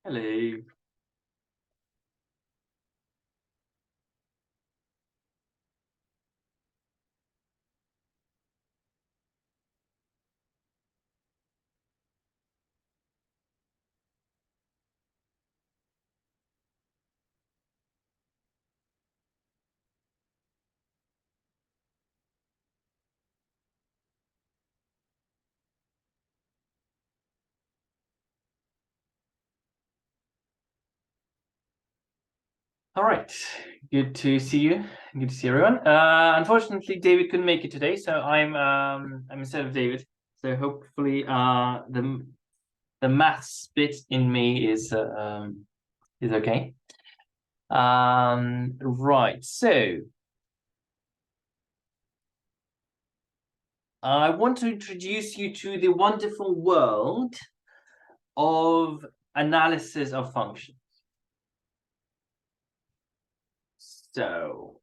Hello. All right. Good to see you. Good to see everyone. Unfortunately, David couldn't make it today, so I'm instead of David. So hopefully, the maths bit in me is okay. Right. So I want to introduce you to the wonderful world of analysis of functions. So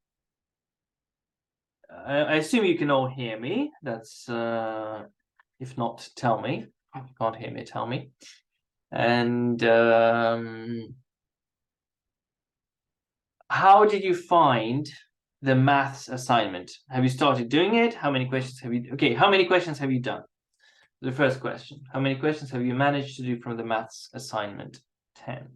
I assume you can all hear me. That's if not, tell me. If you can't hear me, tell me. And how did you find the maths assignment? Have you started doing it? How many questions have you? Okay, how many questions have you done? The first question. How many questions have you managed to do from the maths assignment? 10.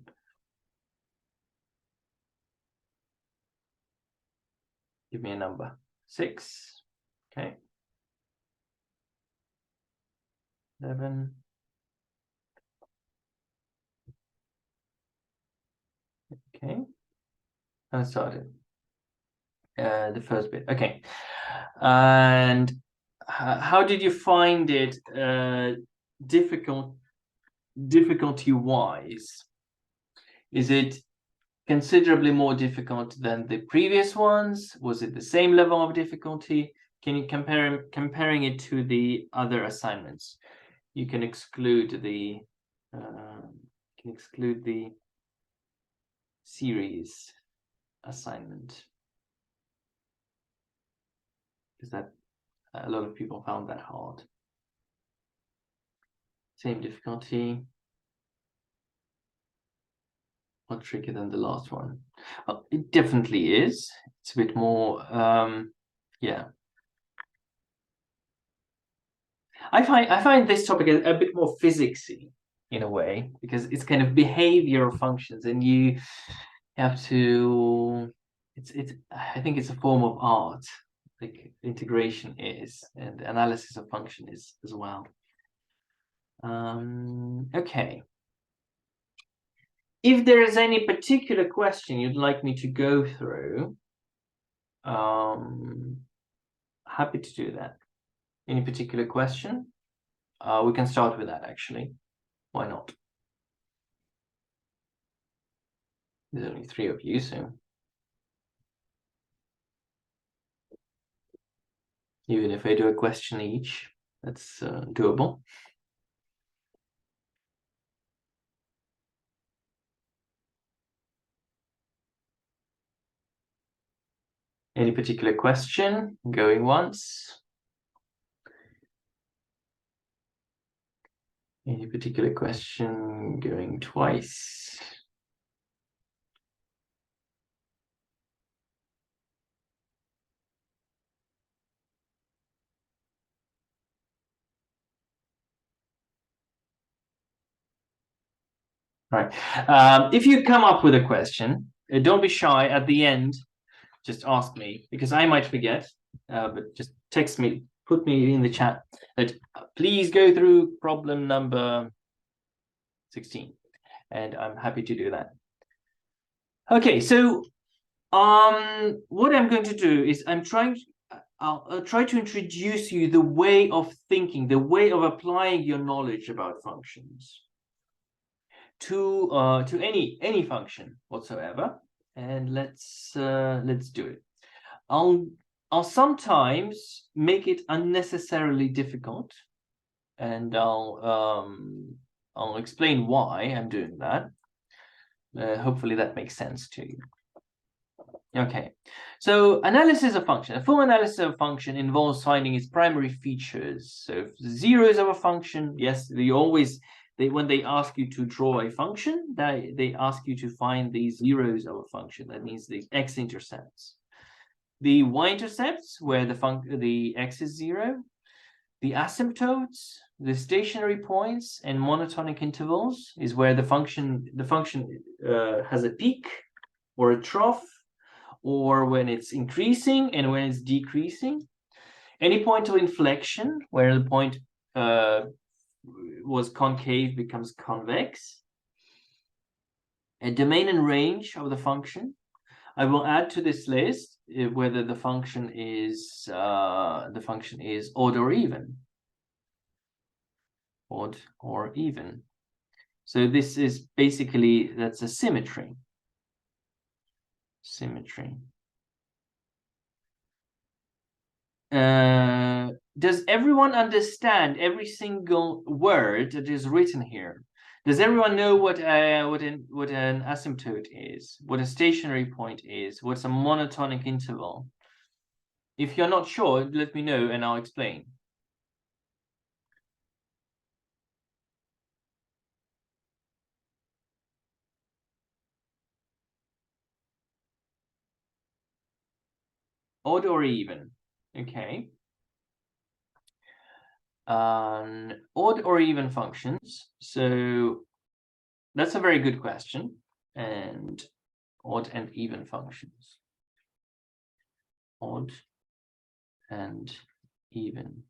Give me a number. 6. Okay. 11. Okay. I started the first bit. Okay. And how did you find it difficulty-wise? Is it considerably more difficult than the previous ones? Was it the same level of difficulty? Can you comparing it to the other assignments? You can exclude the series assignment, because that a lot of people found that hard. Same difficulty. More tricky than the last one. Well, it definitely is. It's a bit more, yeah. I find this topic a bit more physicsy in a way, because it's kind of behavioral functions, and you have to. I think it's a form of art, like integration is, and analysis of function is as well. Okay. If there is any particular question you'd like me to go through, happy to do that. Any particular question? We can start with that, actually. Why not? There's only 3 of you, so even if I do a question each, that's doable. Any particular question? Going once? Any particular question? Going twice? Right. If you come up with a question, don't be shy. At the end, just ask me, because I might forget, but just text me, put me in the chat that please go through problem number 16, and I'm happy to do that. Okay, so what I'm going to do is I'll try to introduce you the way of thinking, the way of applying your knowledge about functions to any function whatsoever, and let's do it. I'll sometimes make it unnecessarily difficult, and I'll explain why I'm doing that. Hopefully that makes sense to you. Okay, so analysis of function. A full analysis of a function involves finding its primary features. So if 0 is of a function, yes, you always when they ask you to draw a function, they ask you to find the zeros of a function. That means the x-intercepts. The y-intercepts, where the x is 0, the asymptotes, the stationary points, and monotonic intervals is where the function has a peak or a trough, or when it's increasing and when it's decreasing. Any point of inflection where the point was concave becomes convex. A domain and range of the function. I will add to this list whether the function is odd or even. Odd or even. So this is basically, that's a symmetry. Symmetry. Does everyone understand every single word that is written here? Does everyone know what an asymptote is, what a stationary point is, what's a monotonic interval? If you're not sure, let me know and I'll explain. Odd or even? Okay. Odd or even functions. So that's a very good question. And odd and even functions. Odd and even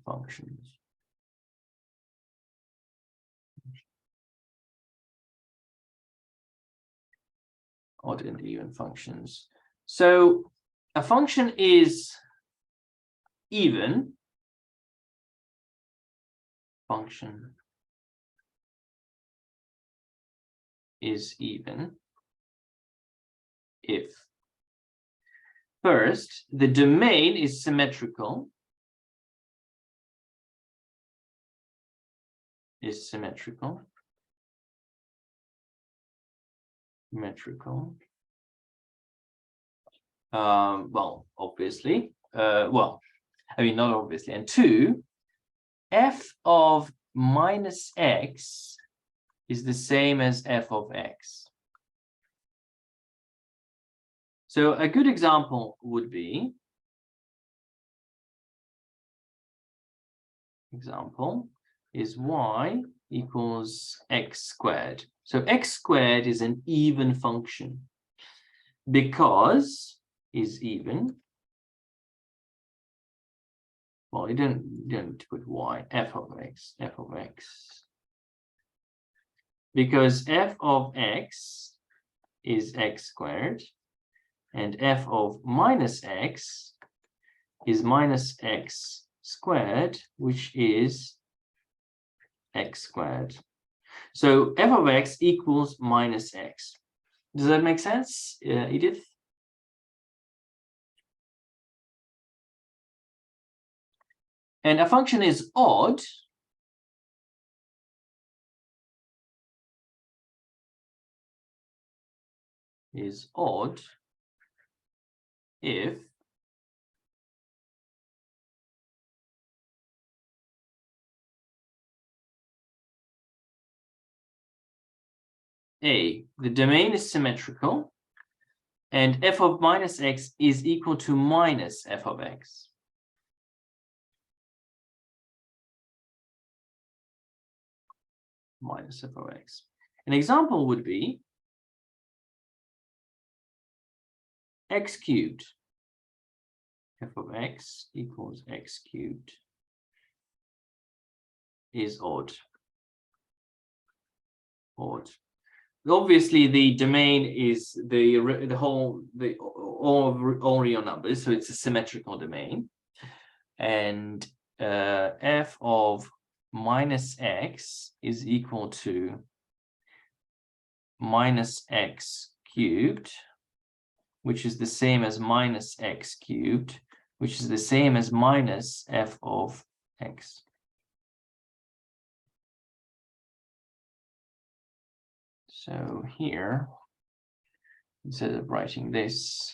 functions. Odd and even functions. So a function is even. Function is even if first the domain is symmetrical. Symmetrical. Well, obviously. Well, I mean, not obviously. And 2, f of minus x is the same as f of x. So a good example would be, y equals x squared. So x squared is an even function because is even. Well, you don't need to put y, f of x. Because f of x is x squared, and f of minus x is minus x squared, which is x squared. So f of x equals minus x. Does that make sense, Edith? And a function is odd if A, the domain is symmetrical, and f of minus x is equal to minus f of x. Minus f of x. An example would be x cubed. F of x equals x cubed is odd. Obviously, the domain is all real numbers, so it's a symmetrical domain. And f of minus x is equal to minus x cubed, which is the same as minus x cubed, which is the same as minus f of x. So here, instead of writing this,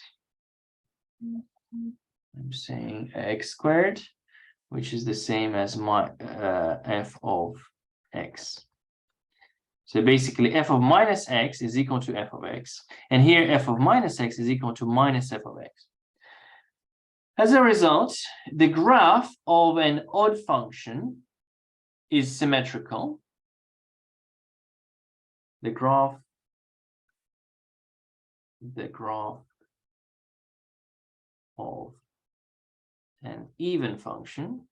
I'm saying x squared which is the same as my f of x. So basically f of minus x is equal to f of x. And here f of minus x is equal to minus f of x. As a result, the graph of an odd function is symmetrical. The graph of an even function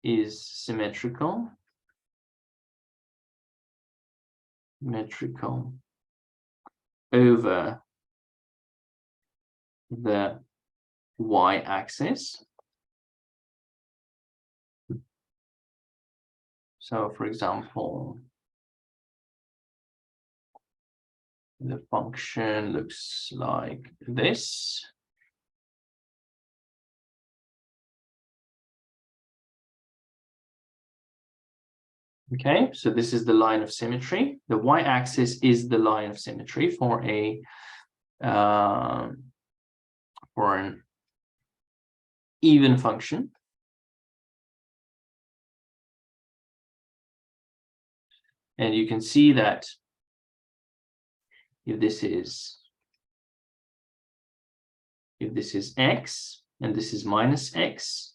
is symmetrical over the y-axis. So, for example, the function looks like this. Okay, so this is the line of symmetry. The y-axis is the line of symmetry for an even function. And you can see that if this is x and this is minus x,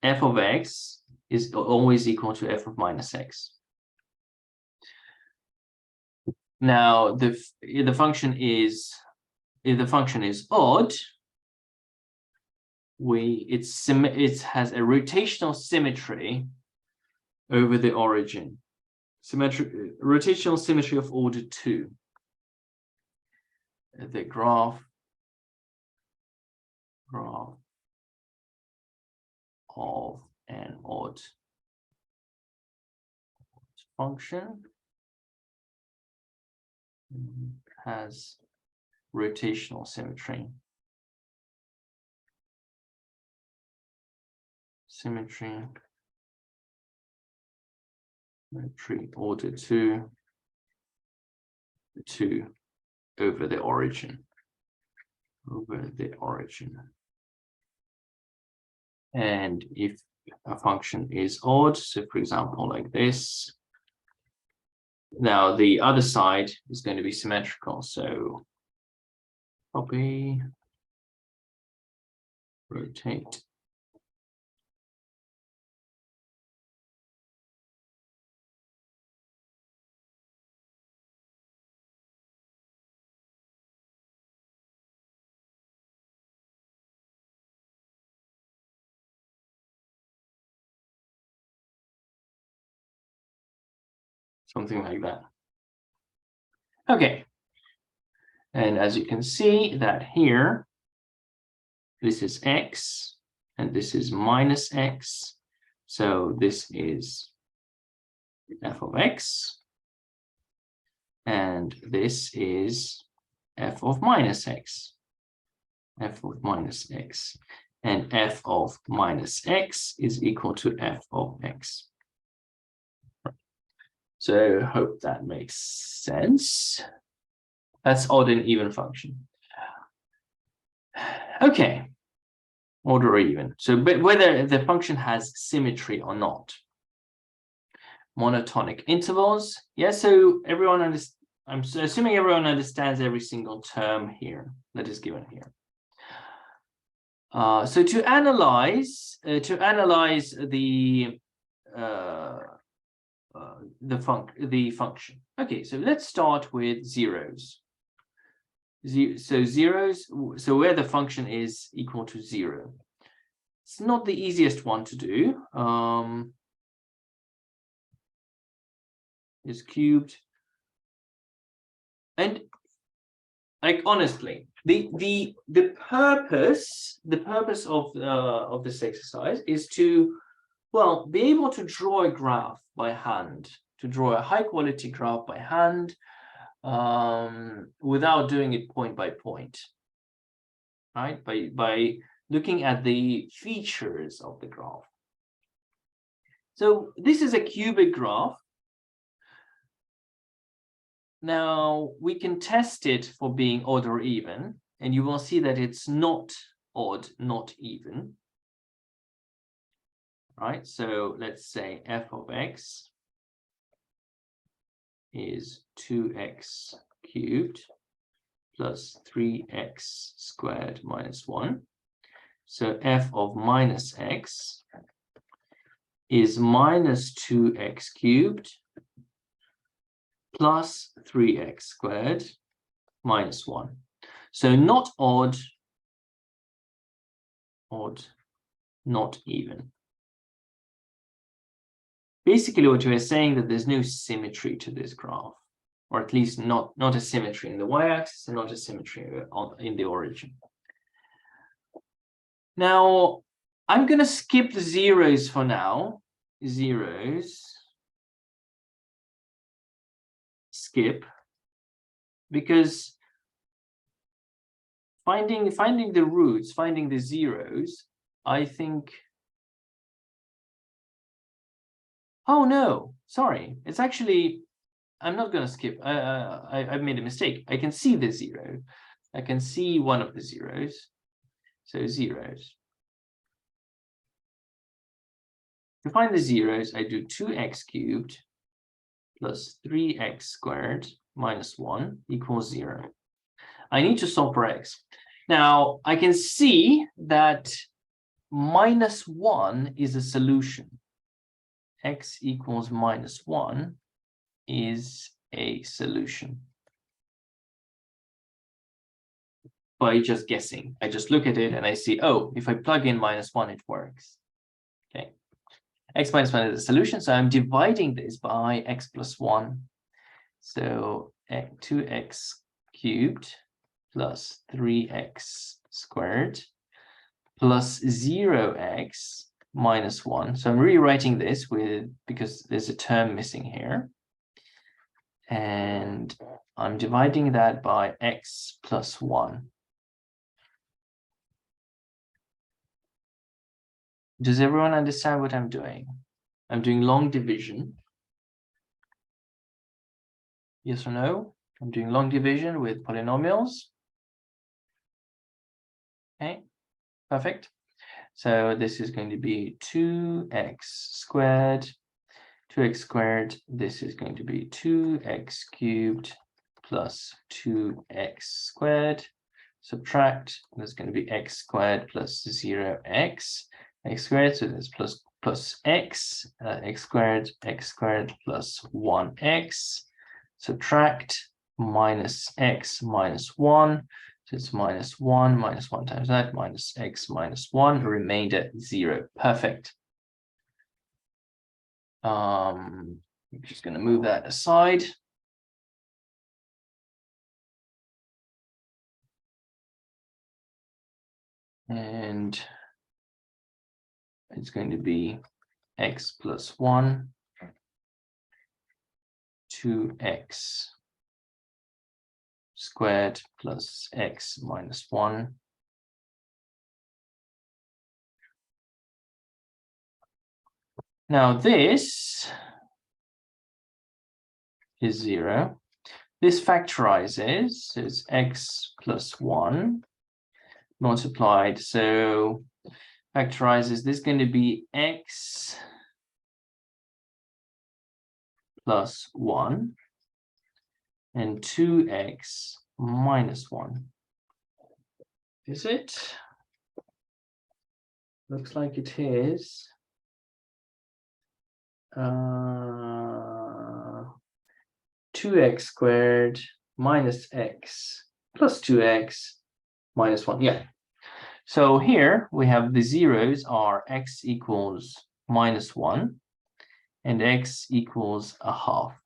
f of x is always equal to f of minus x. Now, if the function is odd, it has a rotational symmetry over the origin. Rotational symmetry of order 2. The graph of an odd function has rotational symmetry. Symmetry order 2 over the origin. And if a function is odd, so for example, like this, now the other side is going to be symmetrical. So copy, rotate. Something like that. Okay. And as you can see that here, this is x and this is minus x. So this is f of x. And this is f of minus x. And f of minus x is equal to f of x. So I hope that makes sense. That's odd and even function. Okay, odd or even. So but whether the function has symmetry or not. Monotonic intervals. Yeah, so everyone I'm assuming everyone understands every single term here that is given here. So to analyze the function. Okay, so let's start with zeros. So where the function is equal to 0. It's not the easiest one to do. Is cubed. And like honestly, the purpose of this exercise is to, well, be able to draw a graph by hand, to draw a high quality graph by hand, without doing it point by point, right? By looking at the features of the graph. So this is a cubic graph. Now we can test it for being odd or even, and you will see that it's not odd, not even. Right, so let's say f of x is 2x cubed plus 3x squared minus 1. So f of minus x is minus 2x cubed plus 3x squared minus 1. So not odd, not even. Basically, what we're saying that there's no symmetry to this graph, or at least not a symmetry in the y-axis and not a symmetry in the origin. Now, I'm going to skip the zeros for now. Zeros. Skip. Because finding the roots, finding the zeros, I think... Oh, no, sorry. It's actually... I'm not going to skip. I've made a mistake. I can see the zero. I can see one of the zeros. So zeros. To find the zeros, I do 2x cubed plus 3x squared minus 1 equals 0. I need to solve for x. Now, I can see that minus 1 is a solution. X equals minus 1 is a solution. By just guessing. I just look at it and I see, oh, if I plug in minus 1, it works. Okay. X minus 1 is a solution, so I'm dividing this by x plus 1. So 2x cubed plus 3x squared plus 0x minus 1. So I'm rewriting this because there's a term missing here. And I'm dividing that by x plus 1. Does everyone understand what I'm doing? I'm doing long division. Yes or no? I'm doing long division with polynomials. Okay, perfect. So this is going to be 2x squared. 2x squared, this is going to be 2x cubed plus 2x squared. Subtract, there's going to be x squared plus 0x. X squared, so there's plus x, x squared plus 1x. Subtract minus x minus 1. So it's minus 1 times that, minus x minus 1, remainder 0. Perfect. I'm just going to move that aside. And it's going to be x plus 1, 2x squared plus x minus 1. Now this is 0. This factorizes, so it's x plus 1 multiplied. So factorizes, this is going to be x plus 1 and 2x minus 1. Is it? Looks like it is. 2x squared minus x plus 2x minus 1. Yeah. So here we have the zeros are x equals minus 1 and x equals a half.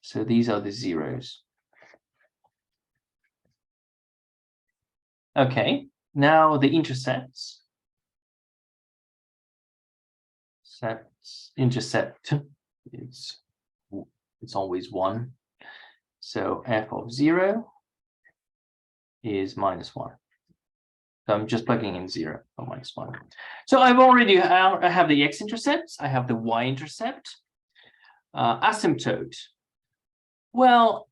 So these are the zeros. Okay, now the intercepts. Intercept, it's always 1. So f of 0 is minus 1. So I'm just plugging in 0 or minus 1. So I have the x-intercepts, I have the y-intercept. Asymptote. Well,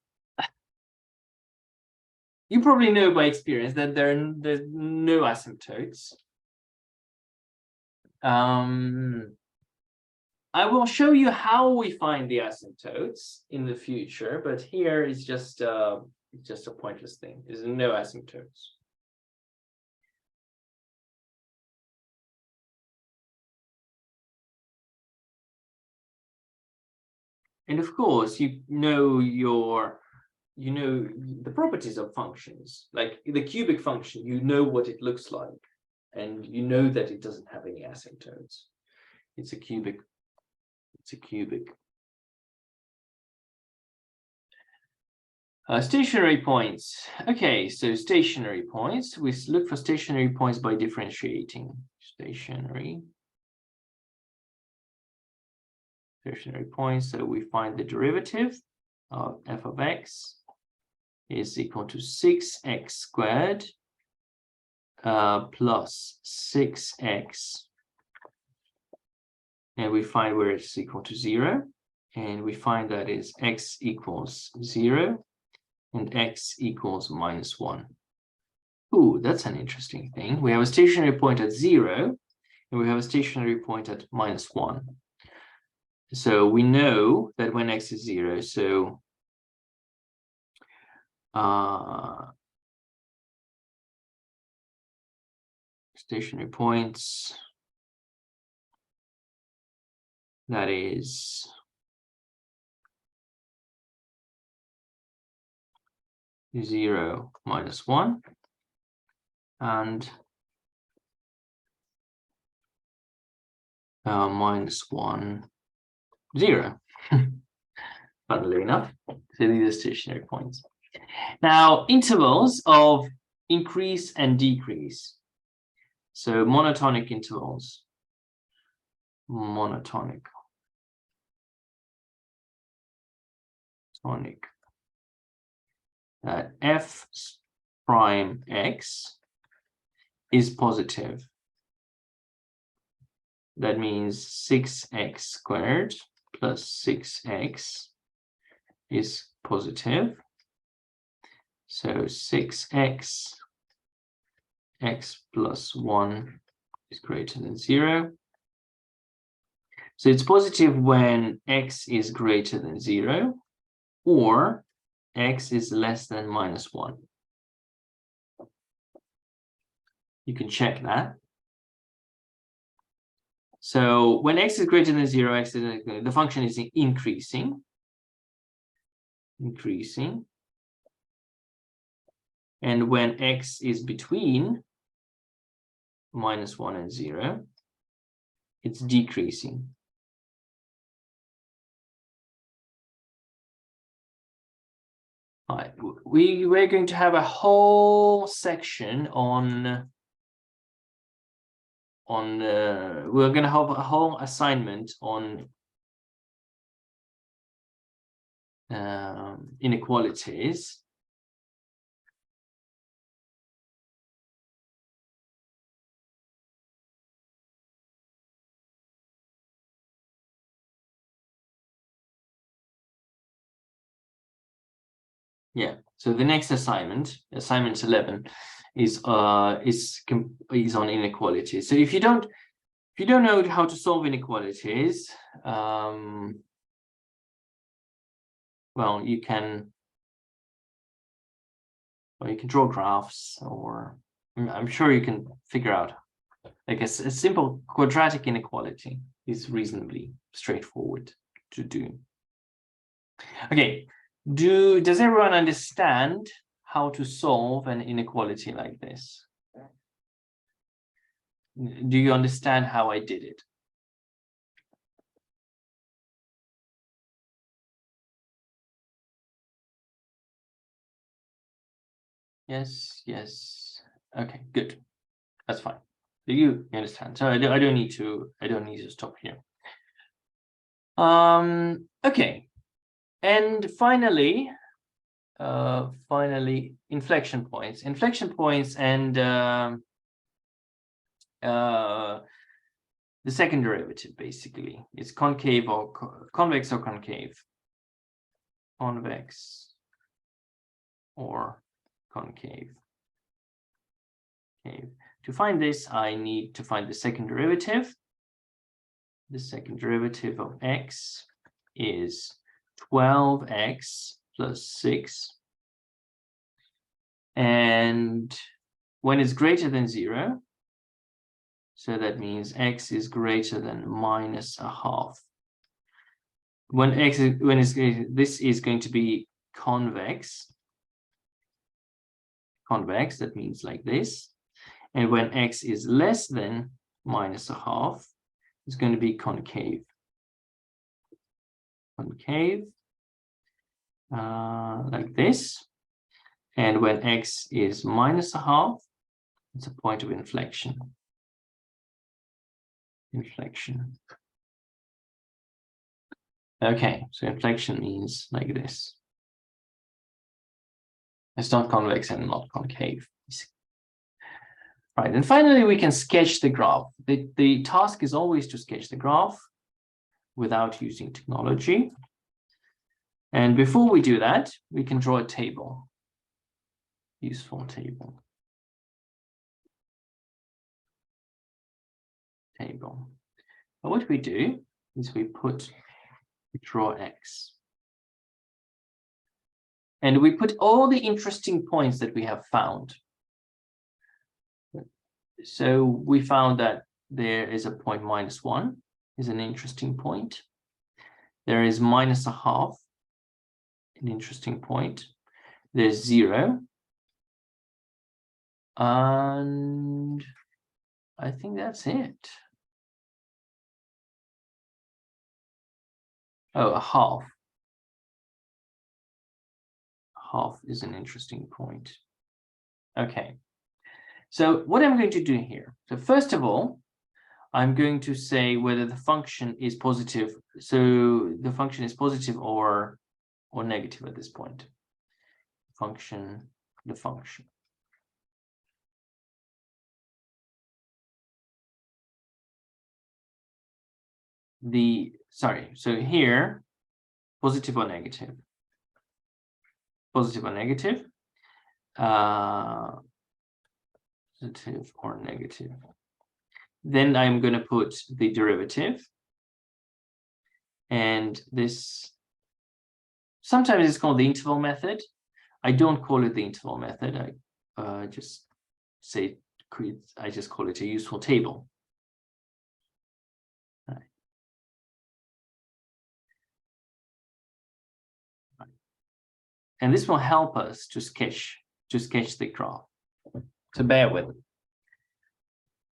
you probably know by experience that there's no asymptotes. I will show you how we find the asymptotes in the future, but here is just a pointless thing. There's no asymptotes. And of course, you know the properties of functions, like the cubic function, you know what it looks like, and you know that it doesn't have any asymptotes. It's a cubic. Stationary points. Okay, so stationary points. We look for stationary points by differentiating. Stationary points. So we find the derivative of f of x is equal to 6x squared plus 6x. And we find where it's equal to 0. And we find that is x equals 0 and x equals -1. Ooh, that's an interesting thing. We have a stationary point at 0 and we have a stationary point at -1. So we know that when x is 0, so stationary points, that is 0, -1, and -1, 0. Funnily enough, so these are stationary points. Now, intervals of increase and decrease. So monotonic intervals. Monotonic. F prime x is positive. That means 6x squared plus 6x is positive. So 6x, x plus 1 is greater than 0. So it's positive when x is greater than 0 or x is less than -1. You can check that. So when x is greater than 0, the function is increasing. And when x is between -1 and 0, it's decreasing. All right, we're going to have a whole section on we're going to have a whole assignment on inequalities. Yeah, so the next assignment 11, is on inequalities. So if you don't know how to solve inequalities, well, you can draw graphs, or I'm sure you can figure out, like a simple quadratic inequality is reasonably straightforward to do. Okay, does everyone understand how to solve an inequality like this? Do you understand how I did it? Yes. Okay, good. That's fine. Do you understand? So I don't need to stop here. Okay. And finally, inflection points. Inflection points and the second derivative, basically. It's concave or convex or concave. Convex or concave. Okay. To find this, I need to find the second derivative. The second derivative of x is 12x plus 6. And when it's greater than 0, so that means x is greater than -1/2. This is going to be convex. Convex, that means like this. And when x is less than -1/2, it's going to be concave. Concave, like this. And when x is -1/2, it's a point of inflection. Inflection. Okay, so inflection means like this. It's not convex and not concave. Right, and finally we can sketch the graph. The task is always to sketch the graph without using technology. And before we do that, we can draw a table. Useful table. Table. But what we do is we draw x. And we put all the interesting points that we have found. So we found that there is a point -1 is an interesting point. There is -1/2, an interesting point. There's 0. And I think that's it. Oh, a half. Half is an interesting point. Okay. So what I'm going to do here. So first of all, I'm going to say whether the function is positive. So the function is positive or negative at this point. Function, the function. So here, positive or negative. Positive or negative. Positive or negative. Then I'm going to put the derivative. And this, sometimes it's called the interval method. I don't call it the interval method. I just call it a useful table. Right. And this will help us to sketch the graph. So bear with it.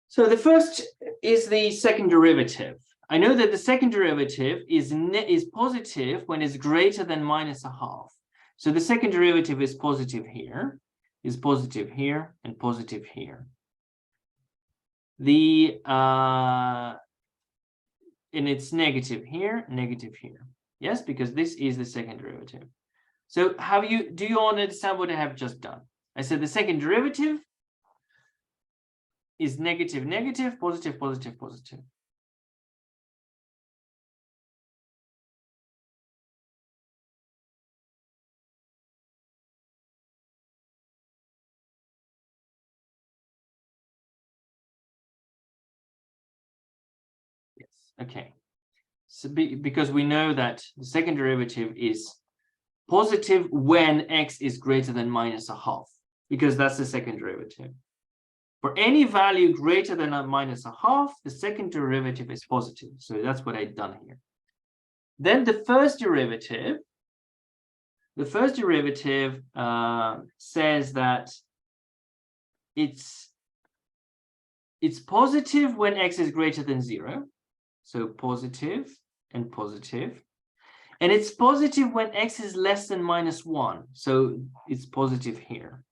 So the first is the second derivative. I know that the second derivative is positive when it's greater than -1/2. So the second derivative is positive here, and positive here. And it's negative here, negative here. Yes, because this is the second derivative. So do you all understand what I have just done? I said the second derivative is negative, negative, positive, positive, positive. Yes, okay. So because we know that the second derivative is positive when x is greater than -1/2, because that's the second derivative. For any value greater than -1/2, the second derivative is positive. So that's what I've done here. Then the first derivative says that it's positive when x is greater than 0. So positive and positive. And it's positive when x is less than -1. So it's positive here.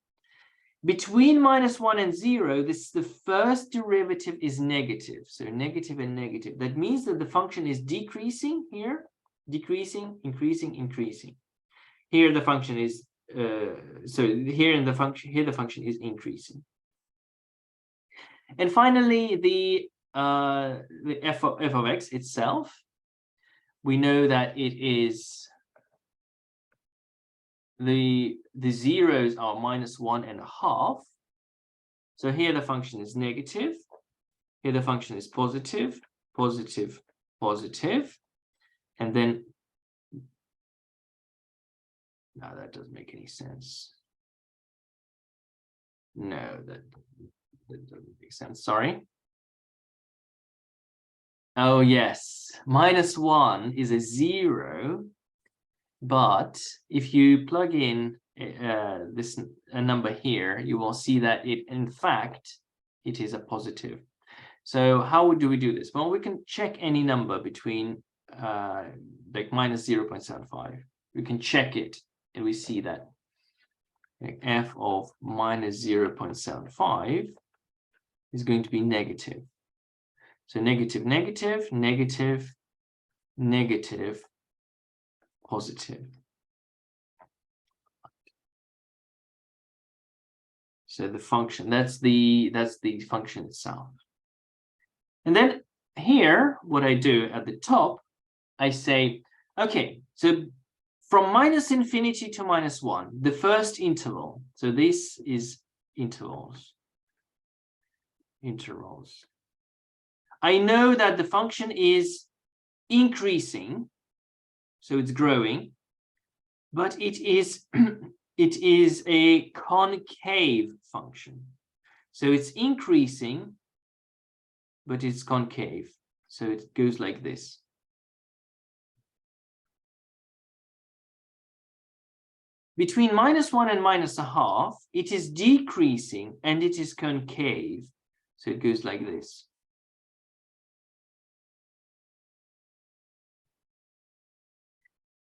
Between -1 and 0, the first derivative is negative. So negative and negative. That means that the function is decreasing here, decreasing, increasing, increasing. Here the function is the function is increasing. And finally, the f of x itself, we know that it is the zeros are -1.5. So here the function is negative. Here the function is positive, positive, positive. And then, no, that doesn't make any sense. No, that doesn't make sense. Sorry. Oh, yes. -1 is a 0. But if you plug in this number here, you will see that in fact, it is a positive. So how do we do this? Well, we can check any number between like -0.75. We can check it, and we see that like f of -0.75 is going to be negative. So negative, negative, negative, negative, positive. So the function, that's the function itself. And then here, what I do at the top, I say, okay, so from -infinity to -1, the first interval. So this is intervals. I know that the function is increasing, so it's growing, but it is it is a concave function. So it's increasing, but it's concave. So it goes like this. Between -1 and -0.5, it is decreasing and it is concave. So it goes like this.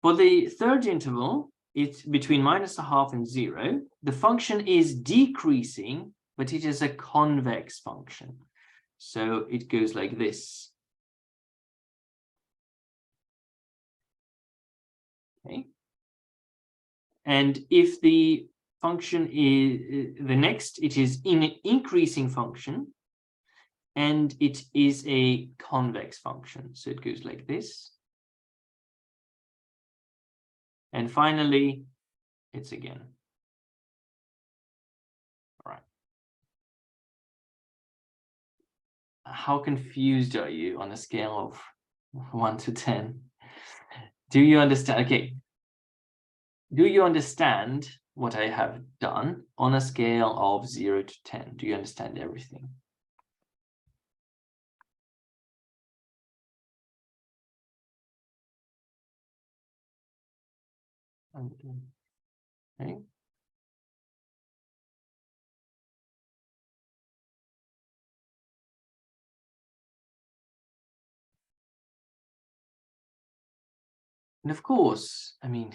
For the third interval, it's between -0.5 and 0. The function is decreasing, but it is a convex function. So it goes like this. Okay. And if the function is the next, it is an increasing function, and it is a convex function. So it goes like this. And finally, it's again. All right. How confused are you on a scale of 1 to 10? Do you understand? Okay. Do you understand what I have done on a scale of 0 to 10? Do you understand everything? Okay. And of course, I mean,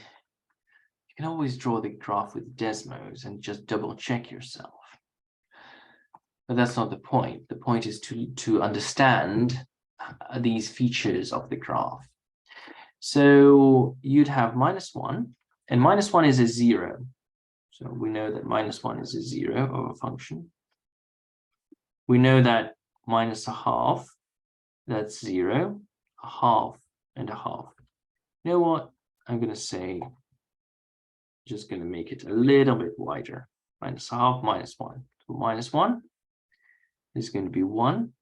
you can always draw the graph with Desmos and just double check yourself. But that's not the point. The point is to understand these features of the graph. So you'd have -1, and -1 is a 0. So we know that -1 is a 0 of a function. We know that -0.5, that's 0, 1/2, and 1/2. You know what? I'm going to say, just going to make it a little bit wider. -0.5, -1. So -1 is going to be 1.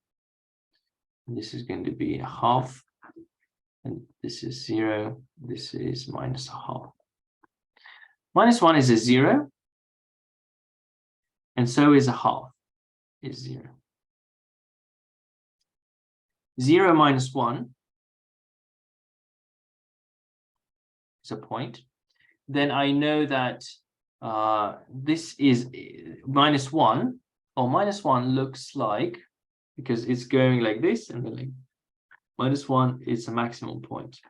And this is going to be 1/2. And this is 0. This is -1/2. -1 is a 0. And so is 1/2 is 0. 0 minus 1 is a point. Then I know that this is -1, or -1 looks like, because it's going like this, and then like -1 is a maximum point.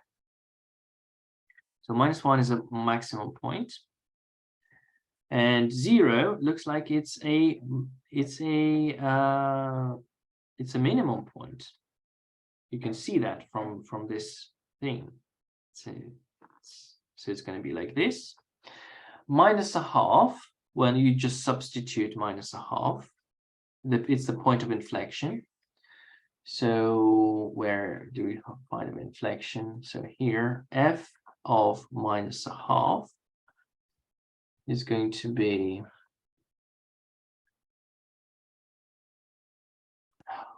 So -1 is a maximum point, and 0 looks like it's a minimum point. You can see that from this thing. So it's going to be like this. -1/2, when you just substitute -1/2, it's the point of inflection. So where do we find an inflection? So here, f of -1/2 is going to be,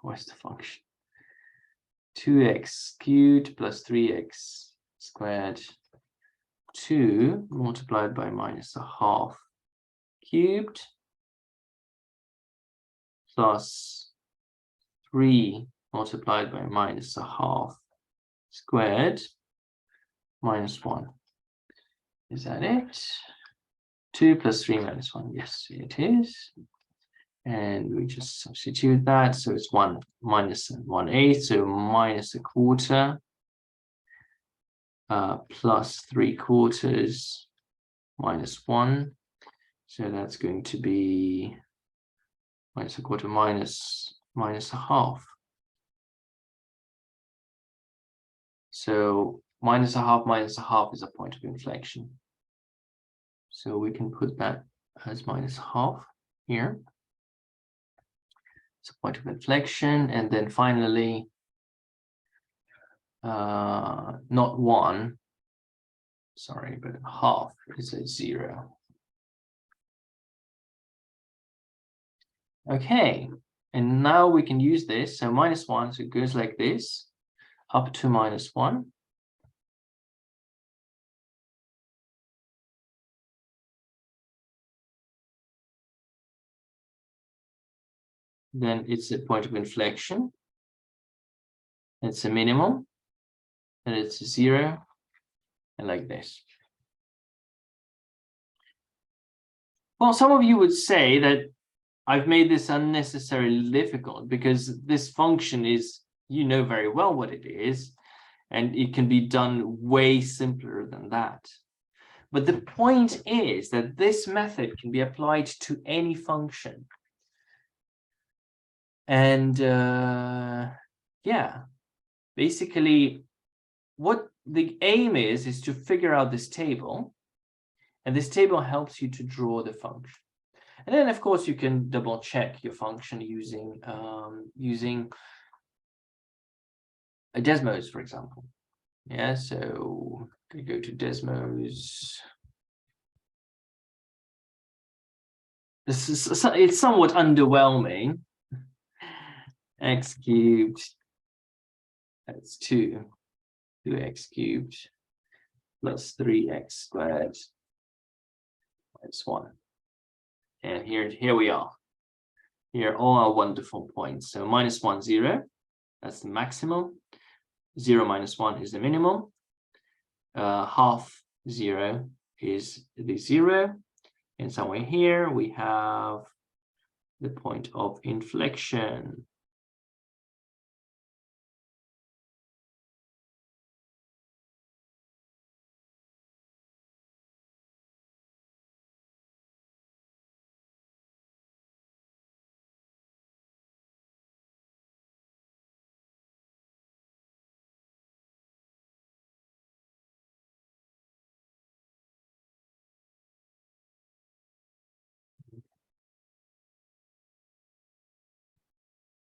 where's the function? 2x cubed plus 3x squared 2 multiplied by minus a half cubed plus 3 multiplied by minus a half squared minus 1. Is that it? 2 plus 3 minus 1. Yes, it is. And we just substitute that. So it's 1 minus 1/8, so minus a quarter plus 3/4 minus 1. So that's going to be minus a quarter minus a half. So minus a half is a point of inflection. So we can put that as minus a half here. It's a point of inflection. And then finally, not 1, sorry, but half is a 0. Okay, and now we can use this. So minus 1, so it goes like this, up to minus 1. Then it's a point of inflection. It's a minimum, and it's a 0, and like this. Well, some of you would say that I've made this unnecessarily difficult because this function is, you know very well what it is, and it can be done way simpler than that. But the point is that this method can be applied to any function. And yeah, basically what the aim is to figure out this table, and this table helps you to draw the function. And then of course you can double check your function using a Desmos, for example. Yeah, so we go to Desmos. This is, it's somewhat underwhelming. X cubed, that's 2x cubed plus 3x squared minus 1. And here we are. Here are all our wonderful points. So minus 1, 0, that's the maximum. 0 minus 1 is the minimum. Half 0 is the 0. And somewhere here we have the point of inflection.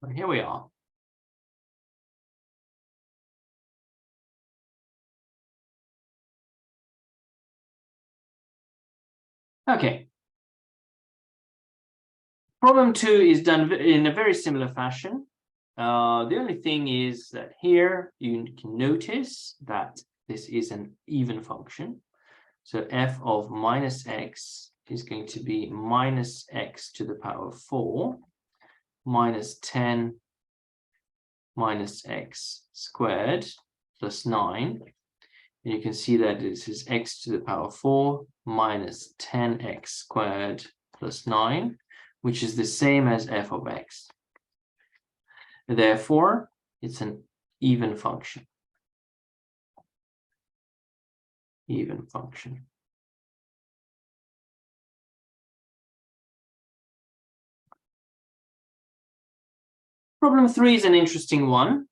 And here we are. Okay. Problem 2 is done in a very similar fashion. The only thing is that here you can notice that this is an even function. So f of minus x is going to be minus x to the power 4 minus 10 minus x squared plus 9. And you can see that this is x to the power 4 minus 10x squared plus 9, which is the same as f of x. Therefore, it's an even function. Even function. Problem 3 is an interesting one.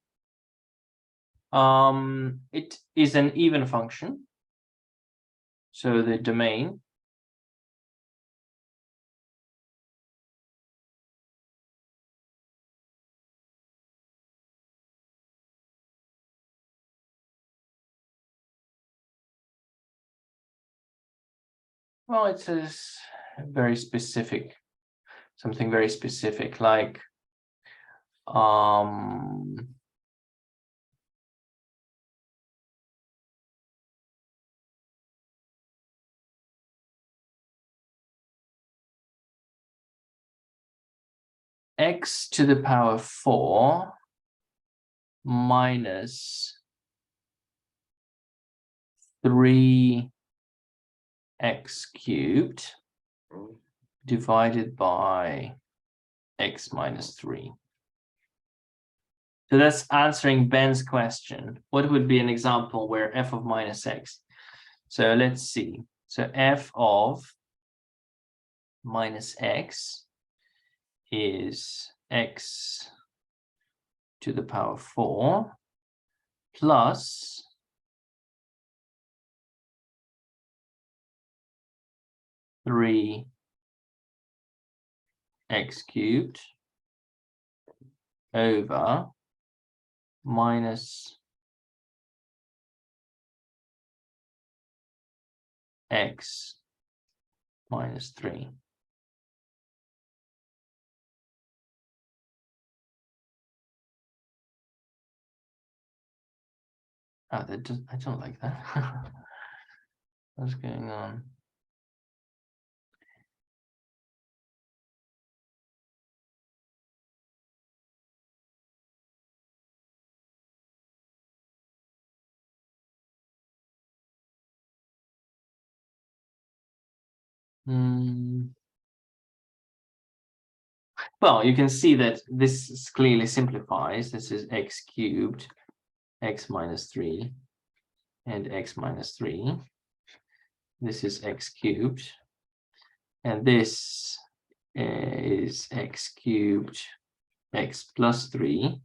It is an even function. So the domain Well, it's a very specific, something very specific, like x to the power 4 minus 3x cubed divided by x minus 3. So that's answering Ben's question. What would be an example where f of minus x? So let's see. So f of minus x is x to the power 4 plus 3x cubed over minus x minus 3. Oh, that does, I don't like that. What's going on? Well, you can see that this clearly simplifies. This is x cubed, x minus 3, and x minus 3. This is x cubed, and this is x cubed, x plus 3,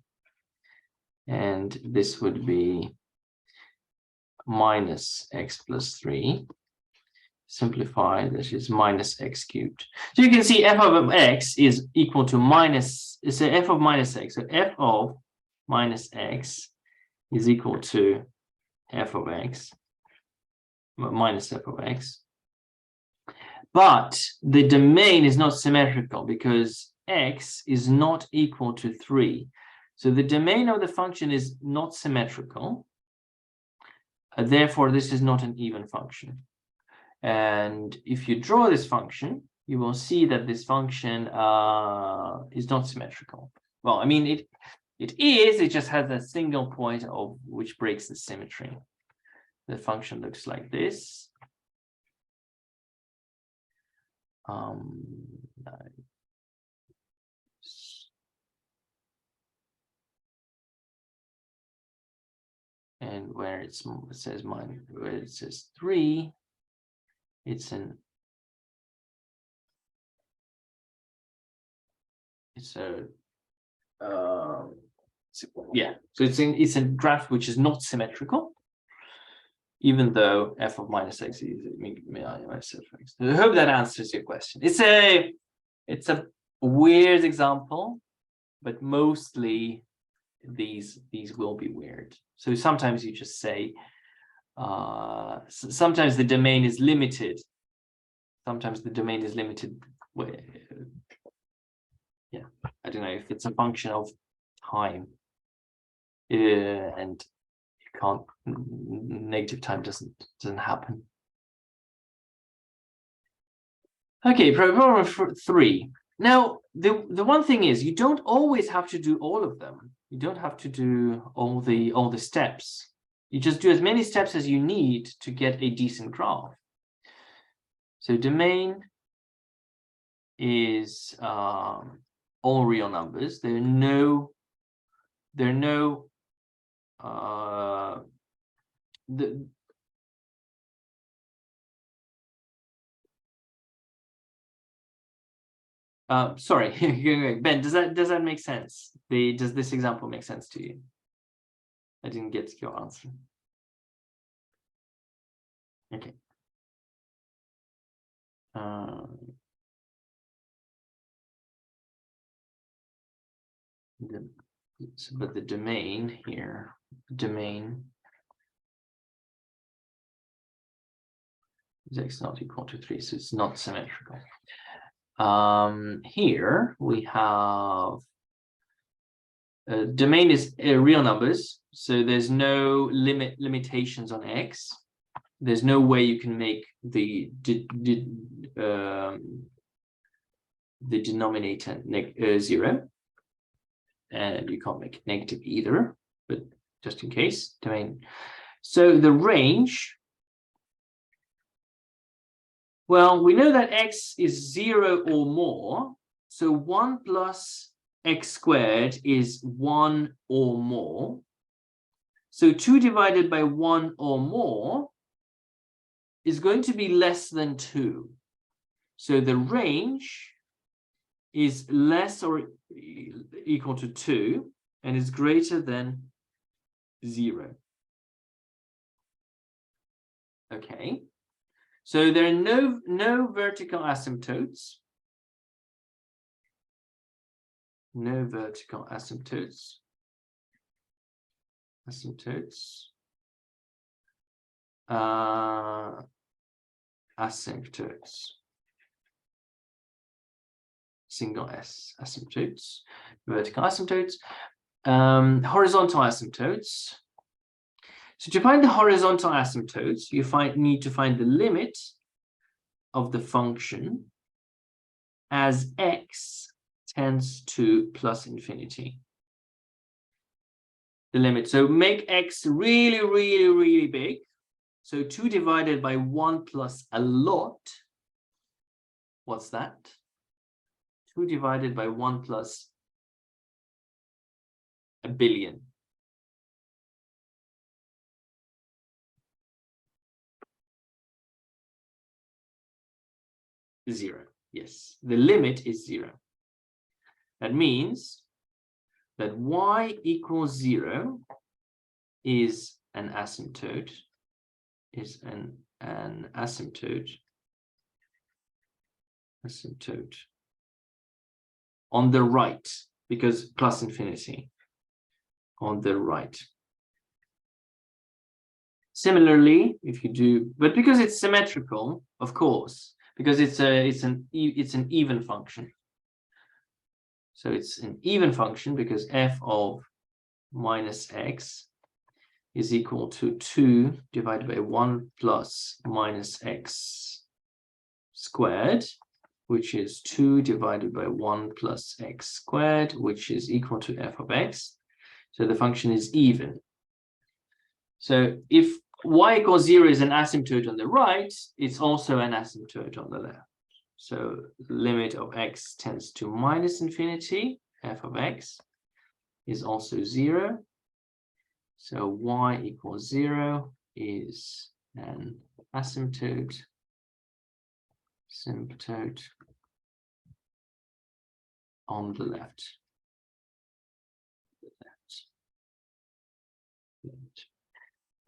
and this would be minus x plus 3. Simplify, this is minus x cubed. So you can see f of x is equal to minus, it's a f of minus x. So f of minus x is equal to f of x minus f of x. But the domain is not symmetrical because x is not equal to 3. So the domain of the function is not symmetrical. Therefore, this is not an even function. And if you draw this function, you will see that this function is not symmetrical. Well, I mean, it is, it just has a single point of which breaks the symmetry. The function looks like this. And where it says where it says 3, it's a yeah, so it's a graph which is not symmetrical, even though f of minus x is minus f of x. I hope that answers your question. It's a weird example, but mostly these will be weird. So sometimes you just say sometimes the domain is limited. Sometimes the domain is limited. Yeah, I don't know if it's a function of time, and you can't, negative time doesn't happen. Okay, problem 3. Now the one thing is you don't always have to do all of them. You don't have to do all the steps. You just do as many steps as you need to get a decent graph. So domain is all real numbers. There are no sorry, Ben, does that make sense? Does this example make sense to you? I didn't get your answer. Okay. But the domain here, domain is x not equal to 3, so it's not symmetrical. Here we have domain is real numbers, so there's no limitations on x. There's no way you can make the denominator 0, and you can't make it negative either, but just in case, domain. So the range, well, we know that x is 0 or more, so 1 plus x squared is 1 or more. So 2 divided by 1 or more is going to be less than 2. So the range is less or equal to 2 and is greater than 0. Okay. So there are no vertical asymptotes. No vertical asymptotes. Asymptotes. Asymptotes. Single S asymptotes. Vertical asymptotes. Horizontal asymptotes. So to find the horizontal asymptotes, you need to find the limit of the function as x tends to plus infinity. The limit. So make x really, really, really big. So 2 divided by 1 plus a lot. What's that? 2 divided by 1 plus a billion. Zero. Yes, the limit is 0. That means that y equals 0 is an asymptote, asymptote on the right, because plus infinity on the right. Similarly, if you do, but because it's symmetrical, of course, because it's an even function. So it's an even function because f of minus x is equal to 2 divided by 1 plus minus x squared, which is 2 divided by 1 plus x squared, which is equal to f of x. So the function is even. So if y equals 0 is an asymptote on the right, it's also an asymptote on the left. So the limit of x tends to minus infinity, f of x is also 0. So y equals 0 is an asymptote on the left.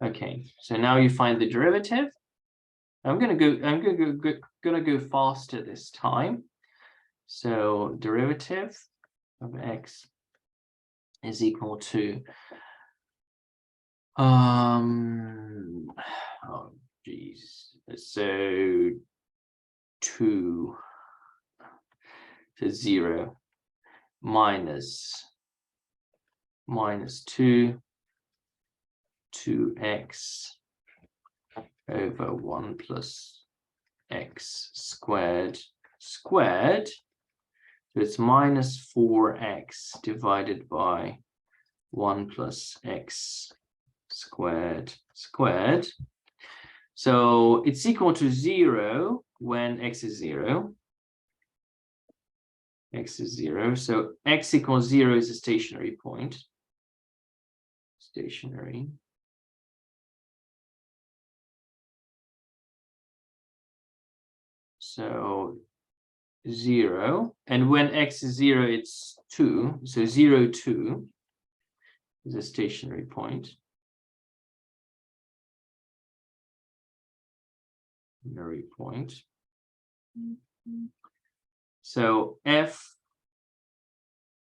Okay, so now you find the derivative. I'm gonna go faster this time. So derivative of x is equal to oh geez, so 2 to 0 minus 2 2x over 1 plus x squared. So it's minus 4x divided by 1 plus x squared. So it's equal to 0 when x is 0. X is 0. So x equals 0 is a stationary point. Stationary. So 0. And when x is 0, it's 2. So 0, 2 is a stationary point. Stationary point. So f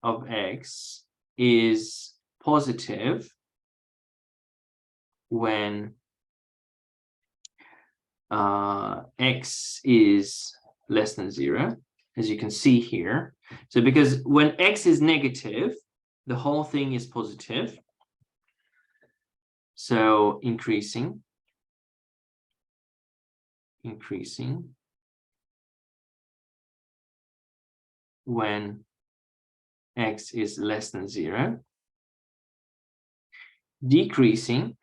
of x is positive when x is less than 0, as you can see here. So because when x is negative, the whole thing is positive. So increasing when x is less than 0, decreasing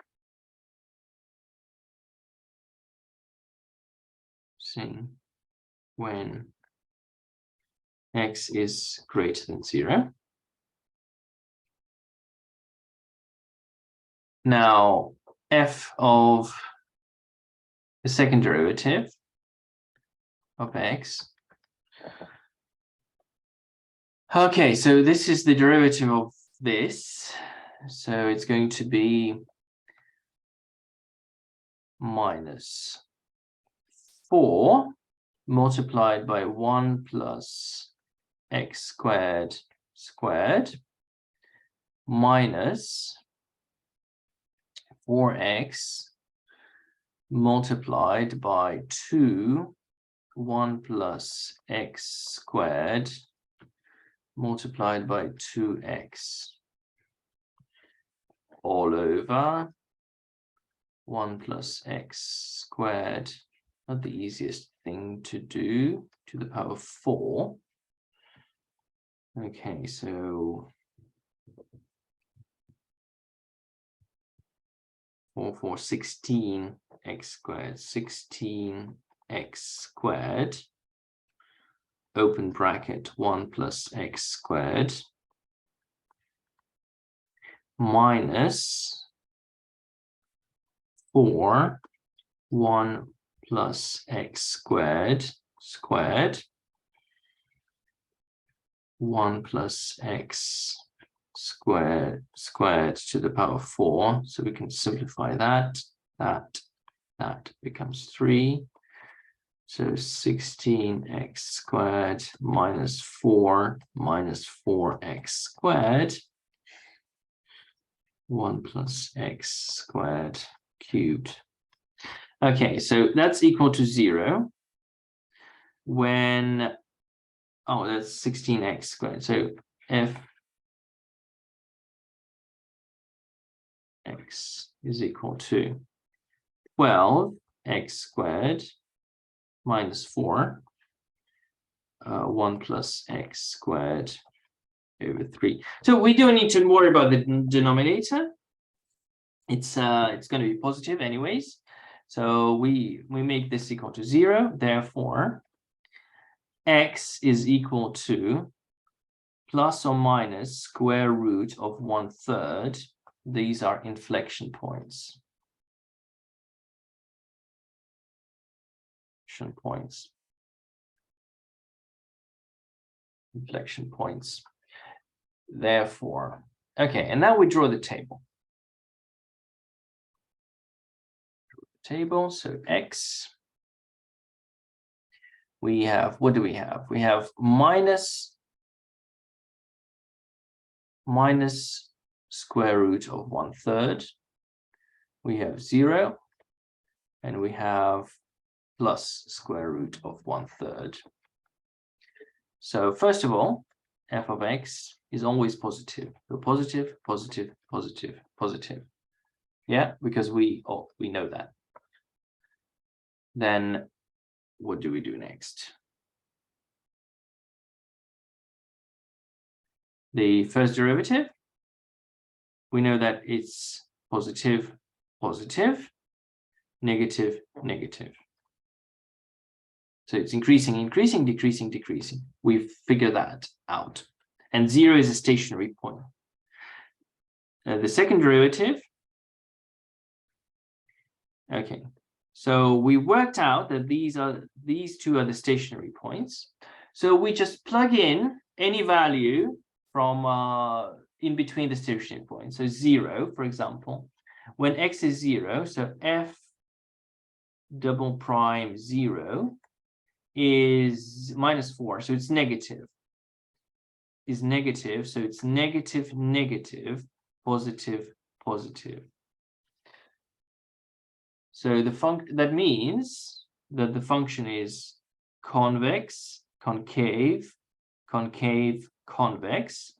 when x is greater than 0. Now, f of the second derivative of x. Okay, so this is the derivative of this. So it's going to be minus 4 multiplied by 1 plus x squared minus 4x multiplied by 1 plus x squared multiplied by 2x all over 1 plus x squared. Not the easiest thing to do, to the power 4. Okay, so 4, 16x squared, 16x squared, open bracket, 1 plus x squared, minus 4, 1 plus x squared, 1 plus x squared to the power 4. So we can simplify that. That becomes 3. So 16x squared minus 4x squared, 1 plus x squared cubed. Okay, so that's equal to 0 when, oh, that's 16x squared. So f x is equal to 12x squared minus 4, 1 plus x squared over 3. So we don't need to worry about the denominator. It's going to be positive anyways. So we make this equal to 0. Therefore, x is equal to plus or minus square root of 1/3. These are inflection points. Inflection points. Therefore, okay, and now we draw the table. So x, we have, what do we have? We have minus square root of 1/3. We have 0, and we have plus square root of 1/3. So first of all, f of x is always positive. So positive, positive, positive, positive. Yeah, because we know that. Then what do we do next? The first derivative, we know that it's positive, positive, negative, negative. So it's increasing, increasing, decreasing, decreasing. We figure that out. And 0 is a stationary point. The second derivative, okay. So we worked out that these two are the stationary points. So we just plug in any value from in between the stationary points. So 0, for example, when x is 0, so f double prime 0 is minus 4, so it's negative. Is negative, so it's negative, negative, positive, positive. So that means that the function is convex, concave, concave, convex,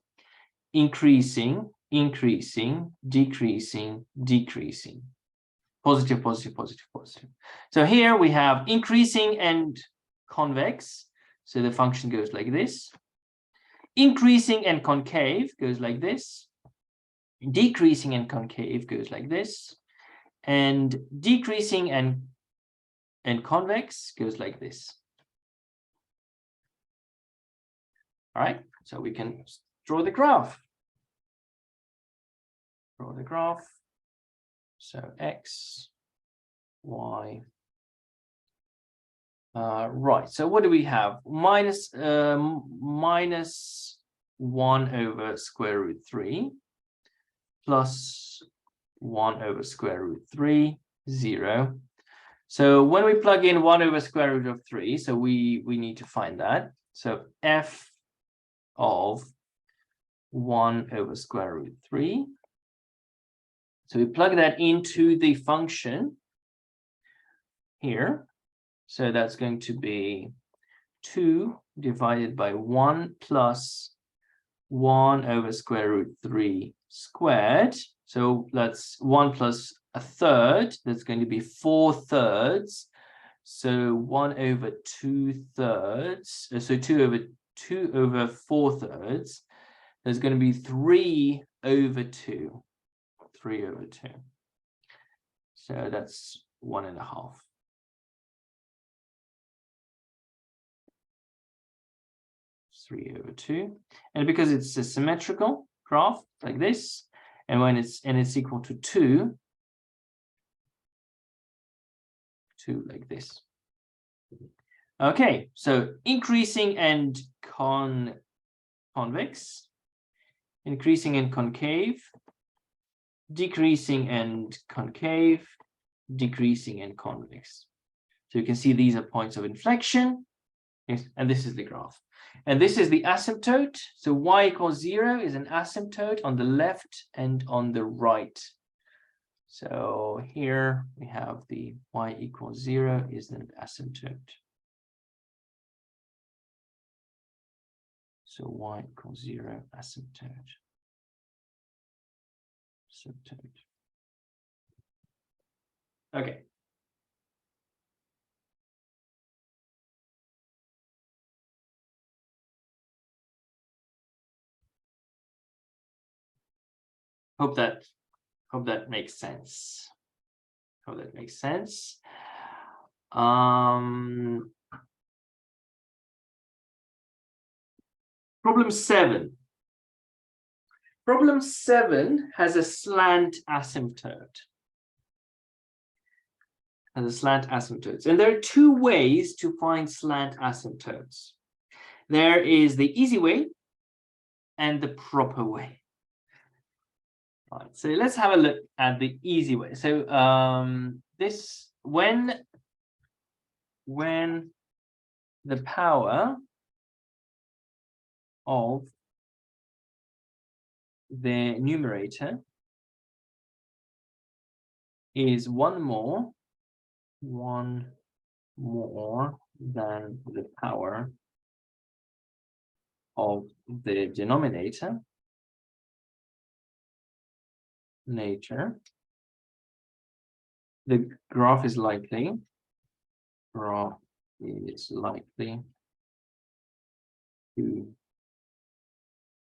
increasing, increasing, decreasing, decreasing. Positive, positive, positive, positive. So here we have increasing and convex. So the function goes like this. Increasing and concave goes like this. Decreasing and concave goes like this. And decreasing and convex goes like this. All right, so we can draw the graph. Draw the graph. So x, y. Right, so what do we have? Minus 1 over square root 3 plus 1 over square root 3, 0. So when we plug in 1 over square root of 3, so we need to find that. So f of 1 over square root 3. So we plug that into the function here. So that's going to be 2 divided by 1 plus 1 over square root 3 squared. So that's 1 plus a third. That's going to be 4/3. So 1 over 2/3. So 2 over 4/3. There's going to be 3 over 2. 3 over 2. So that's 1.5. Three over 2, and because it's a symmetrical graph like this, and when it's equal to 2 like this. Okay, so increasing and convex, increasing and concave, decreasing and concave, decreasing and convex. So you can see these are points of inflection. Yes, and this is the graph. And this is the asymptote. So y equals 0 is an asymptote on the left and on the right. So here we have the y equals 0 is an asymptote. So y equals 0 asymptote. Asymptote. Okay. Hope that makes sense. Hope that makes sense. Problem 7. Problem 7 has a slant asymptote. And there are two ways to find slant asymptotes. There is the easy way and the proper way. All right, so let's have a look at the easy way. So this when the power of the numerator is one more than the power of the denominator, the graph is likely to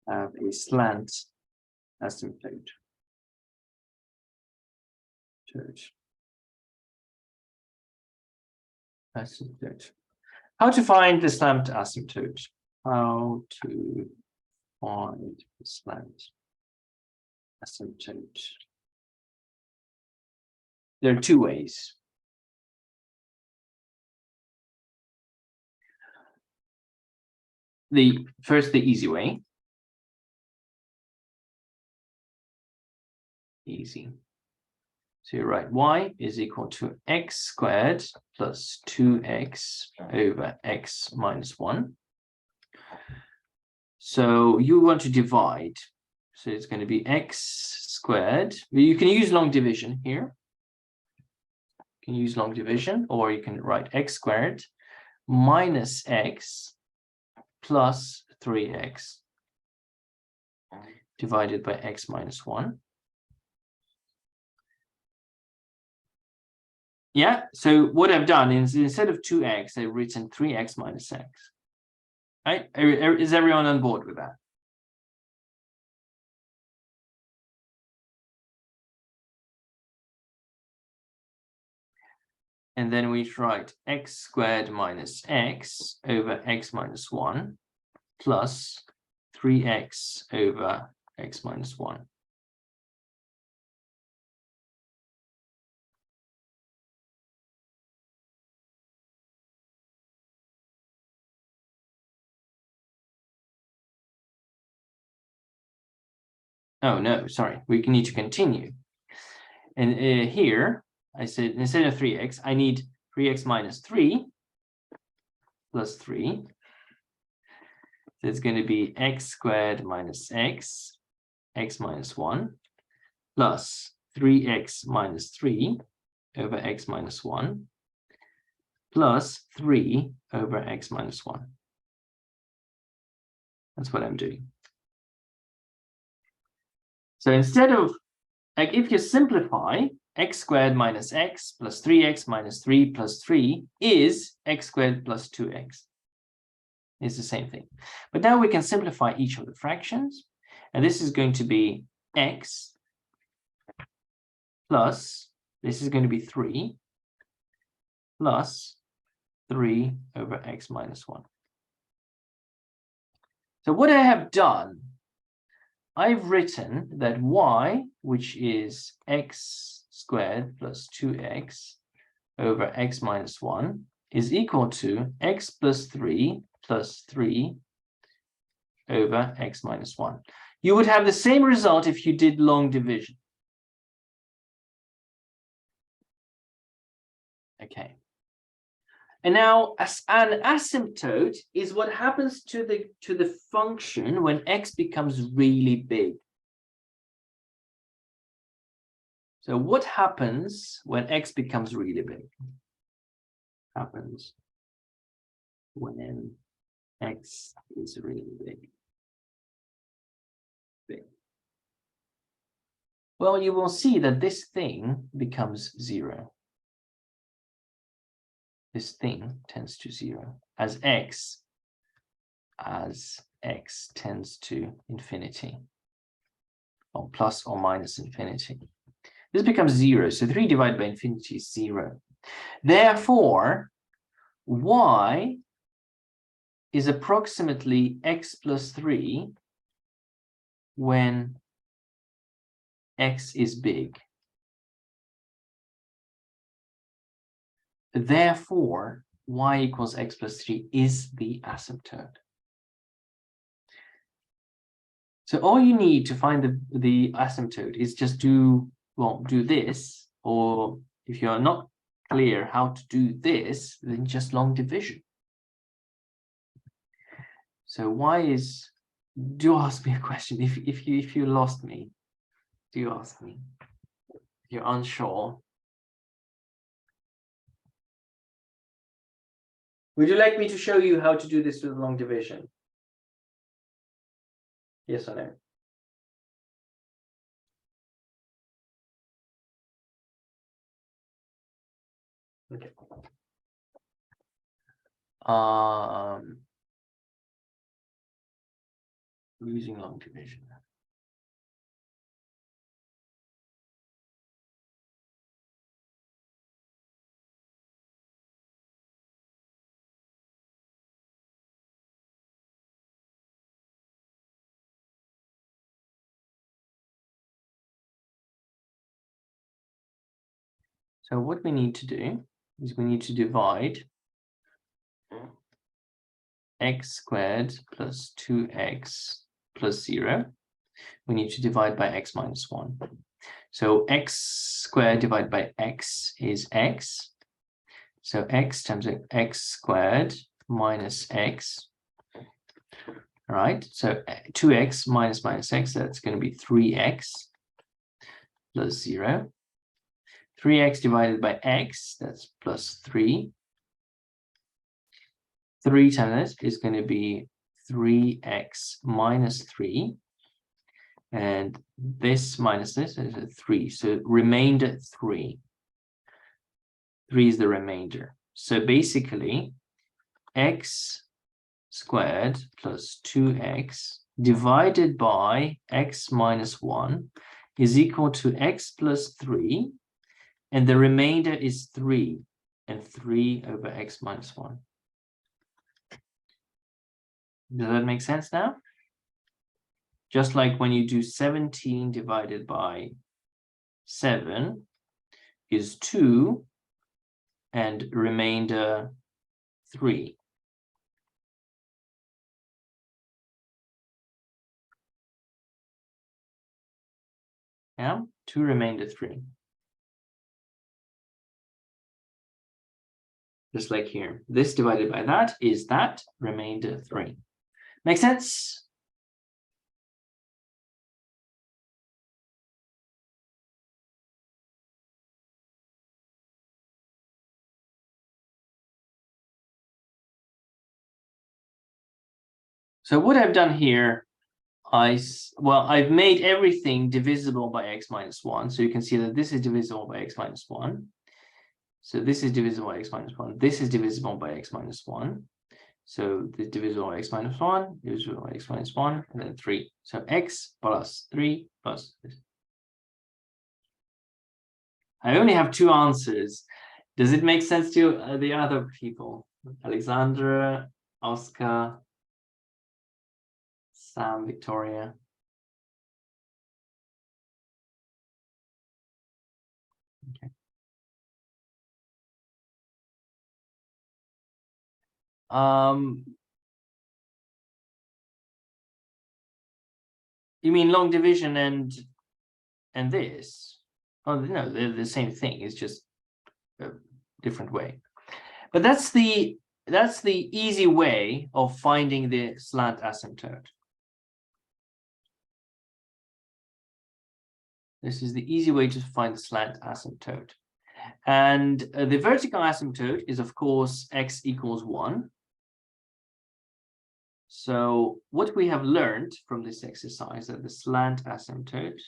have a slant asymptote. How to find the slant asymptote? How to find the slant asymptote? There are two ways. First, the easy way. Easy. So you write y is equal to x squared plus 2x over x minus 1. So you want to divide. So it's going to be x squared. You can use long division here. can use long division, or you can write x squared minus x plus 3x divided by x minus 1. Yeah, so what I've done is instead of 2x, I've written 3x minus x. Right? Is everyone on board with that? And then we write x squared minus x over x minus 1 plus 3x over x minus 1. Oh, no, sorry. We need to continue. And here, I said instead of 3x, I need 3x minus 3 plus 3. So it's going to be x squared minus x, x minus 1, plus 3x minus 3 over x minus 1, plus 3 over x minus 1. That's what I'm doing. So instead of, like, if you simplify, x squared minus x plus 3x minus 3 plus 3 is x squared plus 2x. It's the same thing. But now we can simplify each of the fractions. And this is going to be x plus, this is going to be 3 plus 3 over x minus 1. So what I have done, I've written that y, which is x squared plus 2x over x minus 1, is equal to x plus 3 plus 3 over x minus 1. You would have the same result if you did long division. Okay. And now, as an asymptote is what happens to the function when x becomes really big. So what happens when x becomes really big? Happens when x is really big. Well, you will see that this thing becomes 0. This thing tends to 0 as x tends to infinity, or plus or minus infinity. This becomes 0, so 3 divided by infinity is 0. Therefore, y is approximately x plus 3 when x is big. Therefore, y equals x plus 3 is the asymptote. So all you need to find the asymptote is just do this, or if you're not clear how to do this, then just long division. So y is, do ask me a question. If you lost me, do ask me. If you're unsure. Would you like me to show you how to do this with long division? Yes or no? Okay. Using long division. So what we need to do is we need to divide x squared plus 2x plus 0. We need to divide by x minus 1. So x squared divided by x is x. So x times x squared minus x. All right, so 2x minus x, that's going to be 3x plus 0. 3x divided by x, that's plus 3. 3 times this is going to be 3x minus 3. And this minus this is a 3. So remainder 3. 3 is the remainder. So basically, x squared plus 2x divided by x minus 1 is equal to x plus 3. And the remainder is 3. And 3 over x minus 1. Does that make sense now? Just like when you do 17 divided by 7 is 2 and remainder 3. Yeah, 2 remainder 3. Just like here, this divided by that is that, remainder 3. Make sense? So what I've done here, I've made everything divisible by x minus 1. So you can see that this is divisible by x minus 1. So this is divisible by x minus 1. This is divisible by x minus 1. So the divisible by x minus 1, divisible by x minus 1, and then 3. So x plus 3 plus this. I only have 2 answers. Does it make sense to the other people? Alexandra, Oscar, Sam, Victoria. Okay. You mean long division and this? Oh no, they're the same thing. It's just a different way. But that's the easy way of finding the slant asymptote. This is the easy way to find the slant asymptote. And the vertical asymptote is, of course, x equals 1. So what we have learned from this exercise that the slant asymptote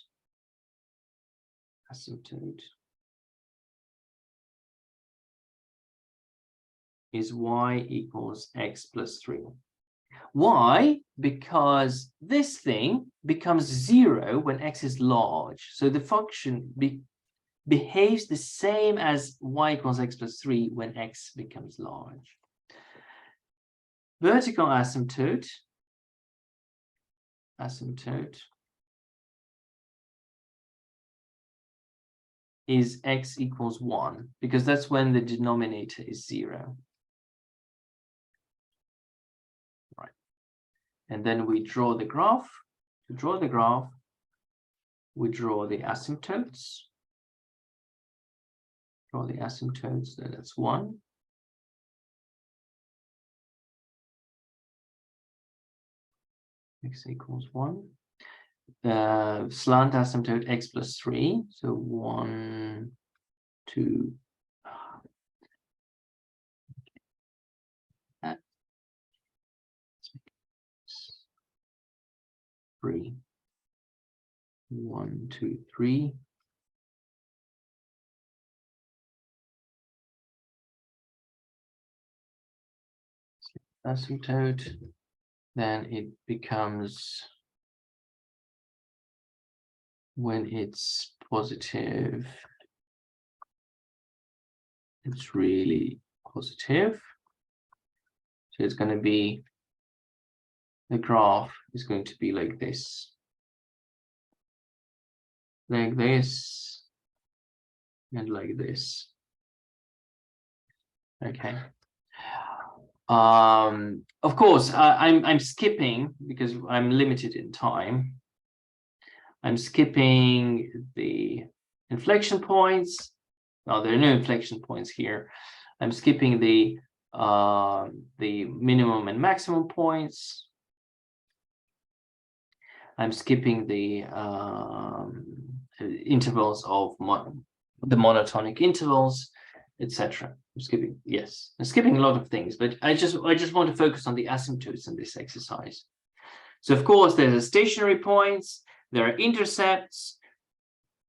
is y equals x plus 3. Why? Because this thing becomes 0 when x is large. So the function behaves the same as y equals x plus 3 when x becomes large. Vertical asymptote is x equals 1, because that's when the denominator is 0. Right. And then we draw the graph. To draw the graph, we draw the asymptotes. Draw the asymptotes, so that's 1. X equals 1. Slant asymptote x plus 3. So 1, 2. That. 3. 1, 2, 3. Asymptote. Then it becomes, when it's positive, it's really positive. So it's going to be, the graph is going to be like this. Like this. And like this. Okay. Of course, I'm skipping because I'm limited in time. I'm skipping the inflection points. Well, there are no inflection points here. I'm skipping the minimum and maximum points. I'm skipping the intervals of the monotonic intervals, etc. I'm skipping, yes, I'm skipping a lot of things, but I just want to focus on the asymptotes in this exercise. So of course, there's a stationary points, there are intercepts,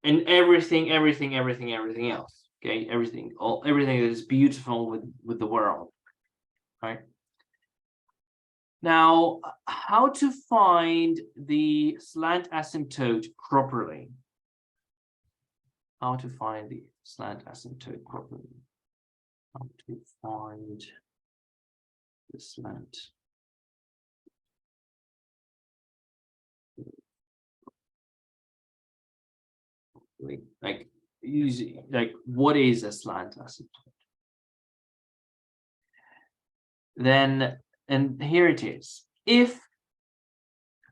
and everything else. Okay, everything that is beautiful with the world, right? Now, how to find the slant asymptote properly? How to find the slant asymptote properly? How to find the slant? Like, usually, like, what is a slant asymptote? Then, and here it is. If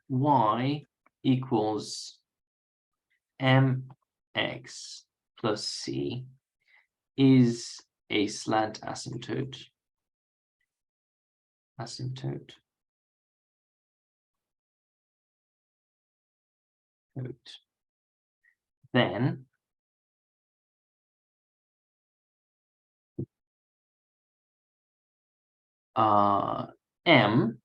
y equals mx plus c is a slant asymptote, then m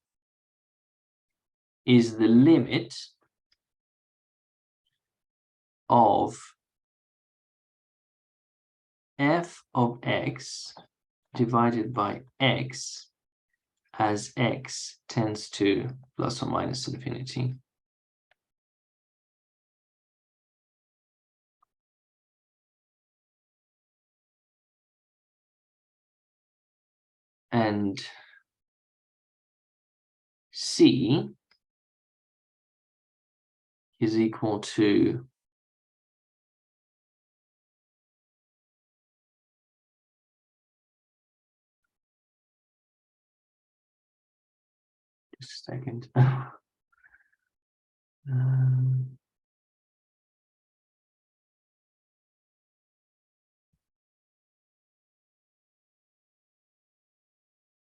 is the limit of f of x divided by x as x tends to plus or minus infinity. And c is equal to just a second.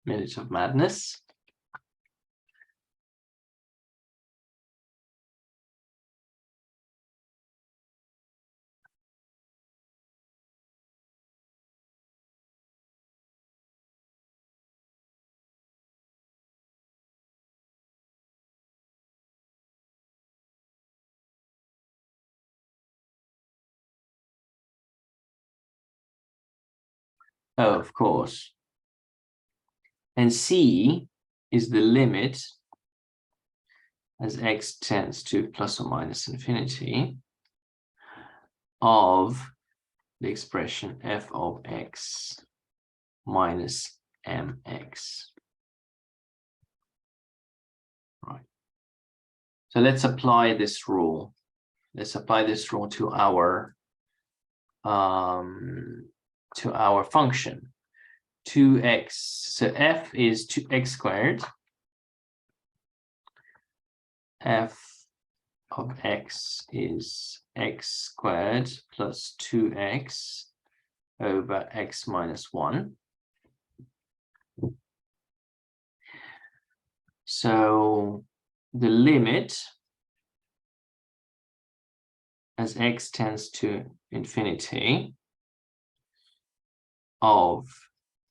Minute of madness. Oh, of course. And c is the limit as x tends to plus or minus infinity of the expression f of x minus mx. Right. So let's apply this rule. Let's apply this rule to our function. 2x. So f is 2x squared. F of x is x squared plus 2x over x minus 1. So the limit as x tends to infinity of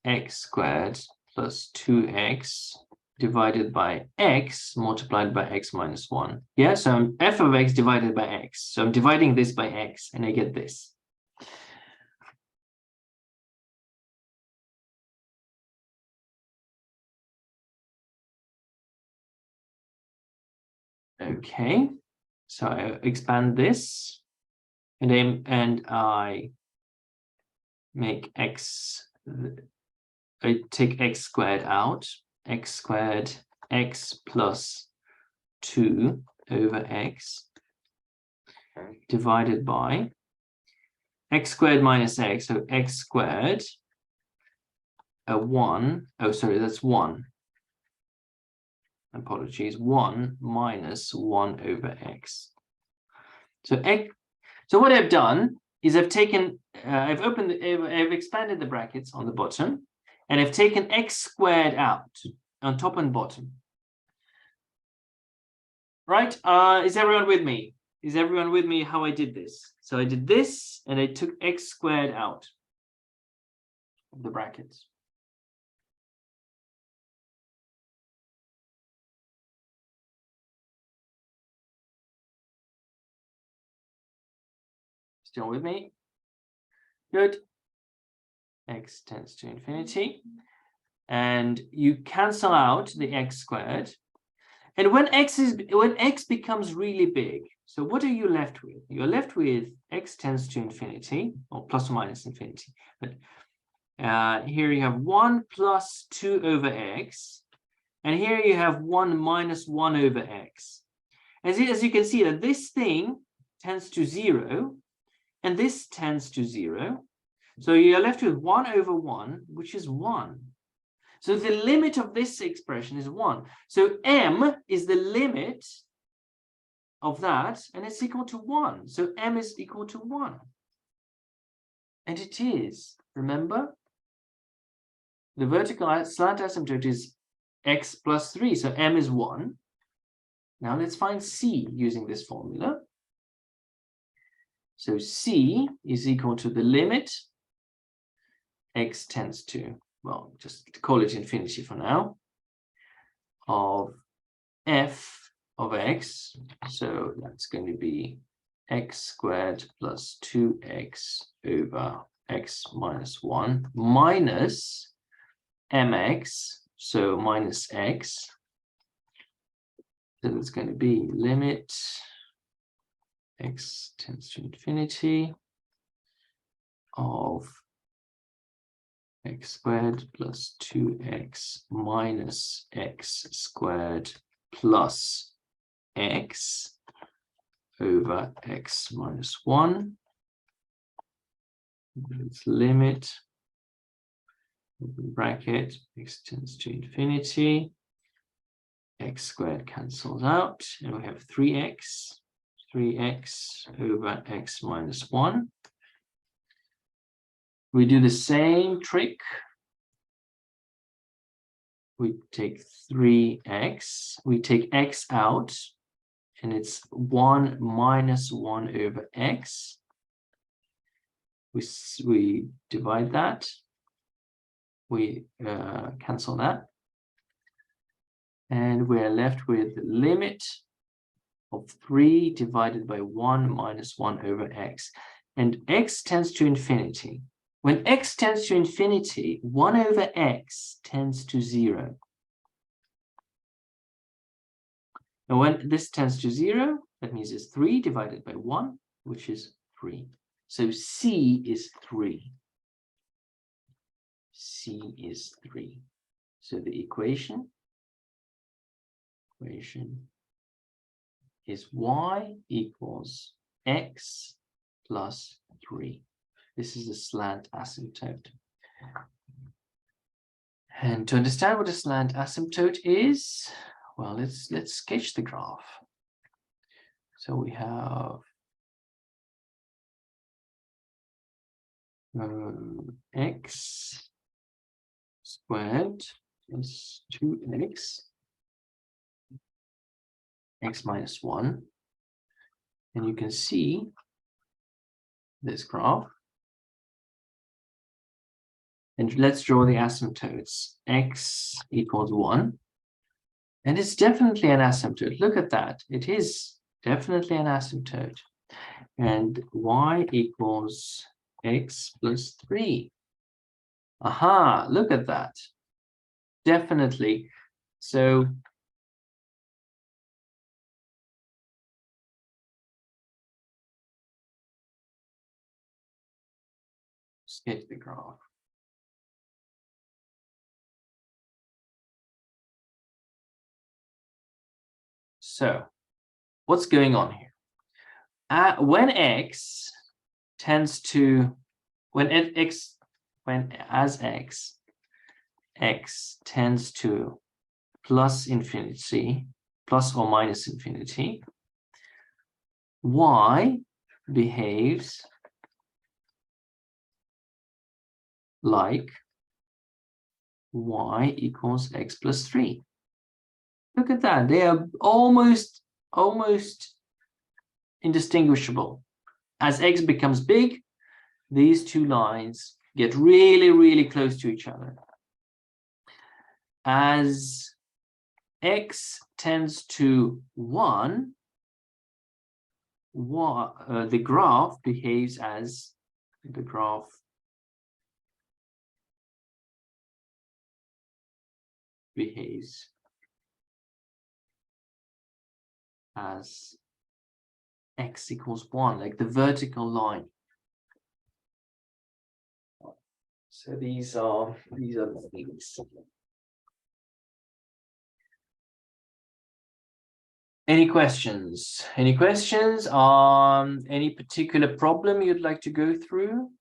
x squared plus 2x divided by x multiplied by x minus 1. Yeah, so I'm f of x divided by x. So I'm dividing this by x and I get this. Okay, so I expand this and I make x, I take x squared out, x squared x plus 2 over x divided by x squared minus x, so x squared, a 1, oh sorry, that's 1. Apologies, 1 minus 1 over x. So what I've done is I've taken, I've expanded the brackets on the bottom, and I've taken x squared out on top and bottom. Right? Is everyone with me? Is everyone with me how I did this? So I did this, and I took x squared out of the brackets. Still with me? Good. X tends to infinity. And you cancel out the x squared. And when x becomes really big, so what are you left with? You're left with x tends to infinity, or plus or minus infinity. But here you have 1 plus 2 over x. And here you have 1 minus 1 over x. As you can see, that this thing tends to 0, and this tends to 0. So you're left with 1 over 1, which is 1. So the limit of this expression is 1. So m is the limit of that, and it's equal to 1. So m is equal to 1. And it is. Remember? The vertical slant asymptote is x plus 3. So m is 1. Now let's find c using this formula. So c is equal to the limit x tends to, well, just call it infinity for now, of f of x. So that's going to be x squared plus 2x over x minus 1 minus mx, so minus x. So it's going to be limit x tends to infinity of x squared plus 2x minus x squared plus x over x minus 1. It's limit, bracket, x tends to infinity, x squared cancels out, and we have 3x over x minus 1. We do the same trick. We take 3x, we take x out, and it's 1 minus 1 over x. We divide that, we cancel that, and we're left with the limit of 3 divided by 1 minus 1 over x. And x tends to infinity. When x tends to infinity, 1 over x tends to 0. And when this tends to 0, that means it's 3 divided by 1, which is 3. So c is 3. C is 3. So the equation is y equals x plus 3. This is a slant asymptote. And to understand what a slant asymptote is, well, let's sketch the graph. So we have x squared plus 2x, x minus 1. And you can see this graph. And let's draw the asymptotes. X equals 1. And it's definitely an asymptote. Look at that. It is definitely an asymptote. And y equals x plus 3. Aha, look at that. Definitely. So sketch the graph. So what's going on here? When x tends to, x tends to plus infinity, plus or minus infinity, y behaves like y equals x plus 3. Look at that. They are almost indistinguishable. As x becomes big, these two lines get really, really close to each other. As x tends to 1, the graph behaves as x equals 1, like the vertical line. So these are the things. Any questions? Any questions on any particular problem you'd like to go through?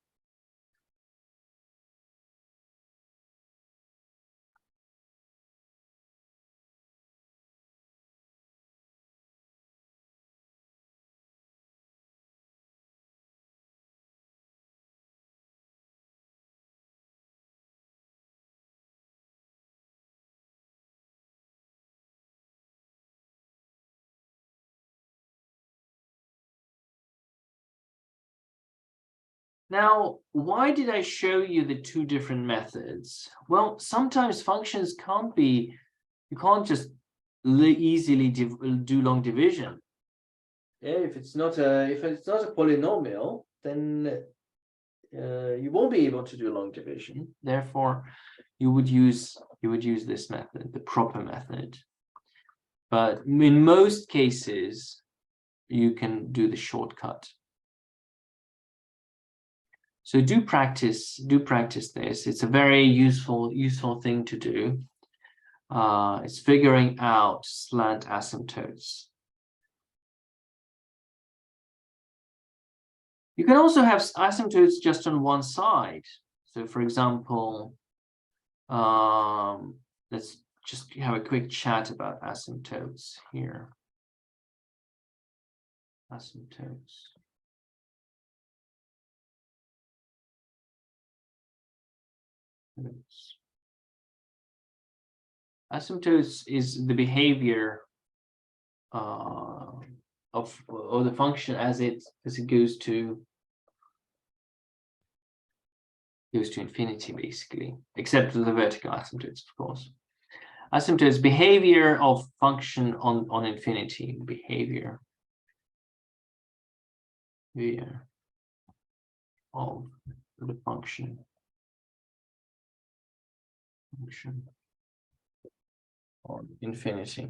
Now, why did I show you the two different methods? Well, sometimes functions can't be, you can't just easily do long division. Yeah, if it's not a polynomial, then you won't be able to do long division. Therefore, you would use this method, the proper method. But in most cases, you can do the shortcut. So do practice this. It's a very useful thing to do. It's figuring out slant asymptotes. You can also have asymptotes just on one side. So for example, let's just have a quick chat about asymptotes here. Asymptotes. Asymptotes is the behavior of the function as it goes to infinity, basically, except for the vertical asymptotes, of course. Asymptotes, behavior of function on infinity, behavior of the function on infinity.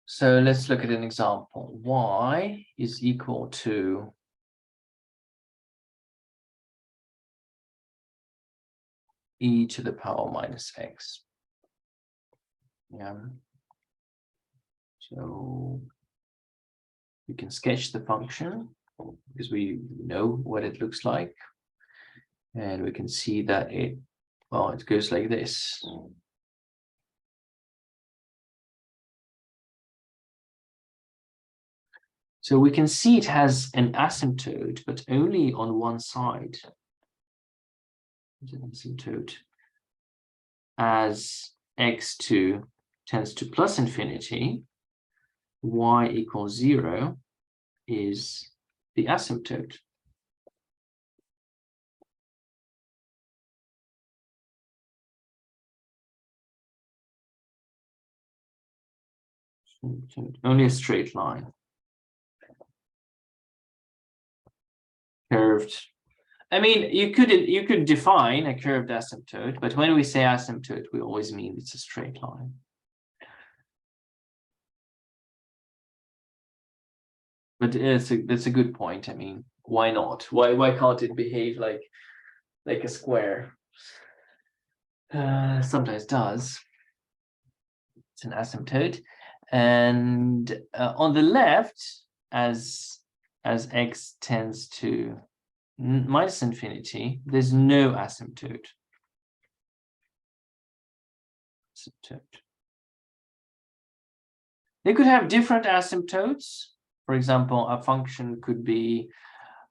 So let's look at an example. Y is equal to e to the power minus x. Yeah. So we can sketch the function because we know what it looks like. And we can see that it goes like this. So we can see it has an asymptote, but only on one side. It's an asymptote as x2 tends to plus infinity, y equals 0 is the asymptote. Only a straight line. Curved. I mean, you could define a curved asymptote, but when we say asymptote, we always mean it's a straight line. But that's a good point. I mean, why not? Why can't it behave like a square? Sometimes does. It's an asymptote, and on the left, as x tends to minus infinity, there's no asymptote. They could have different asymptotes. For example, a function could be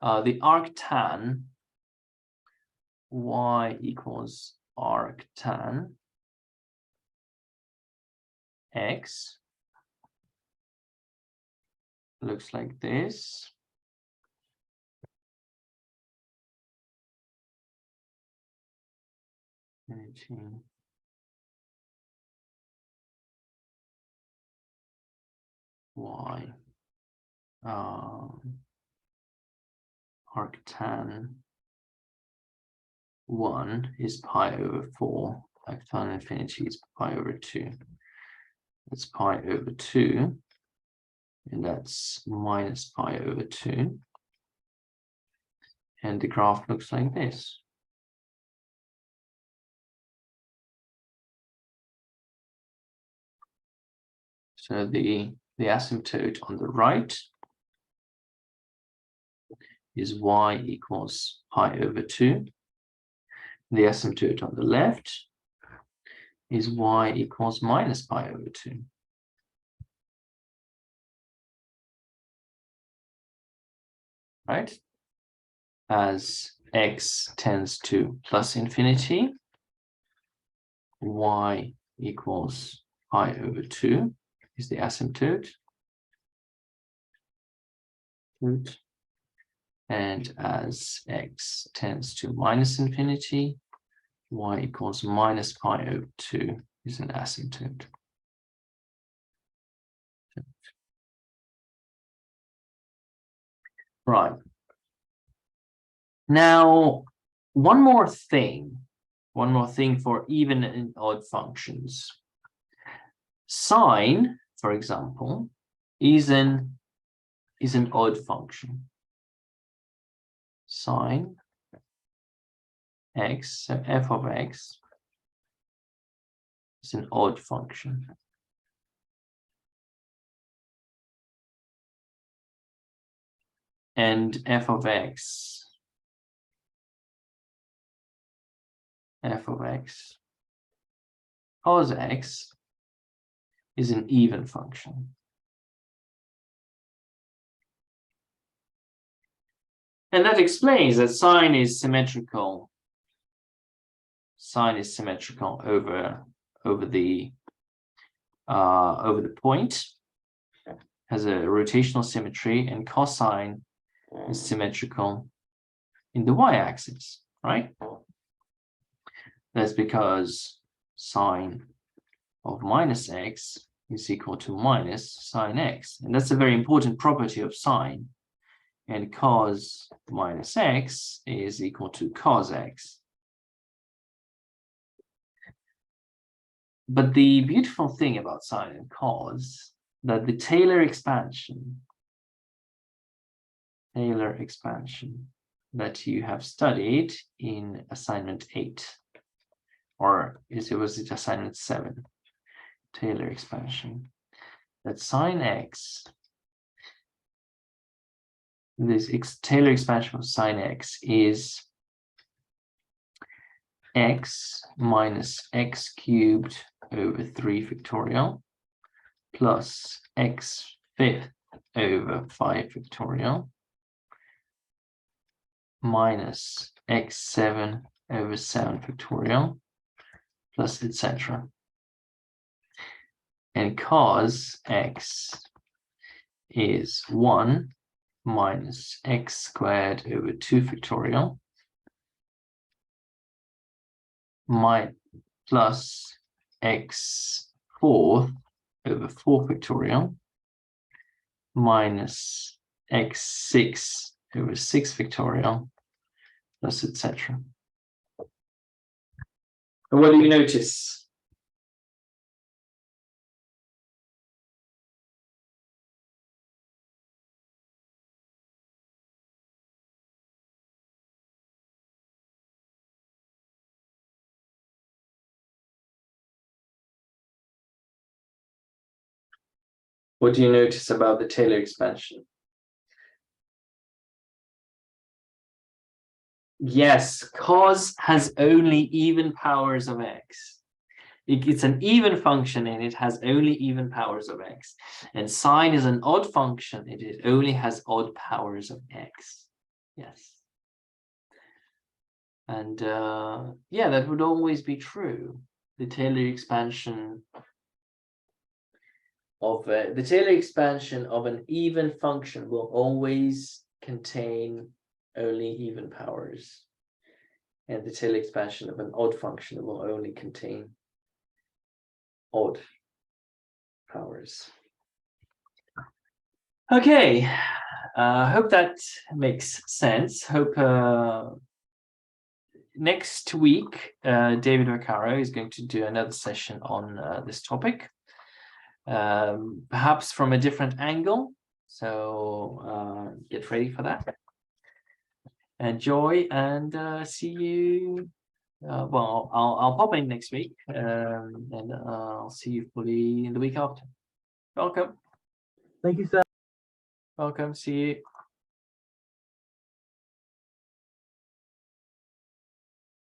the arctan y equals arctan x looks like this. Y arctan 1 is pi over 4. Arctan infinity is pi over 2. That's pi over 2. And that's minus pi over 2. And the graph looks like this. So the asymptote on the right is y equals pi over 2. The asymptote on the left is y equals minus pi over 2. Right? As x tends to plus infinity, y equals pi over 2 is the asymptote. And as x tends to minus infinity, y equals minus pi over 2 is an asymptote. Right. Now, one more thing for even and odd functions. Sine, for example, is an odd function. Sine x, so f of x, is an odd function. And f of x cos x is an even function. And that explains that sine is symmetrical. Sine is symmetrical over the point, has a rotational symmetry, and cosine is symmetrical in the y-axis, right? That's because sine of minus x is equal to minus sine x. And that's a very important property of sine. And cos minus x is equal to cos x. But the beautiful thing about sine and cos, that the Taylor expansion that you have studied in assignment 8, or was it assignment 7? Taylor expansion, that sine x, this Taylor expansion of sine x is x minus x cubed over 3 factorial plus x fifth over 5 factorial minus x7 over 7 factorial plus etc. And cos x is 1 minus x squared over 2 factorial plus x fourth over 4 factorial minus x6 over 6 factorial plus etc. And what do you notice? What do you notice about the Taylor expansion? Yes, cos has only even powers of x. It's an even function and it has only even powers of x. And sine is an odd function, it only has odd powers of x. Yes. And yeah, that would always be true. The Taylor expansion of an even function will always contain only even powers, and the Taylor expansion of an odd function will only contain odd powers. Okay, hope that makes sense. Hope next week David Vaccaro is going to do another session on this topic, perhaps from a different angle. So get ready for that. Enjoy, and see you. Well, I'll pop in next week, and I'll see you fully in the week after. Welcome. Thank you, Seth. Welcome. See you.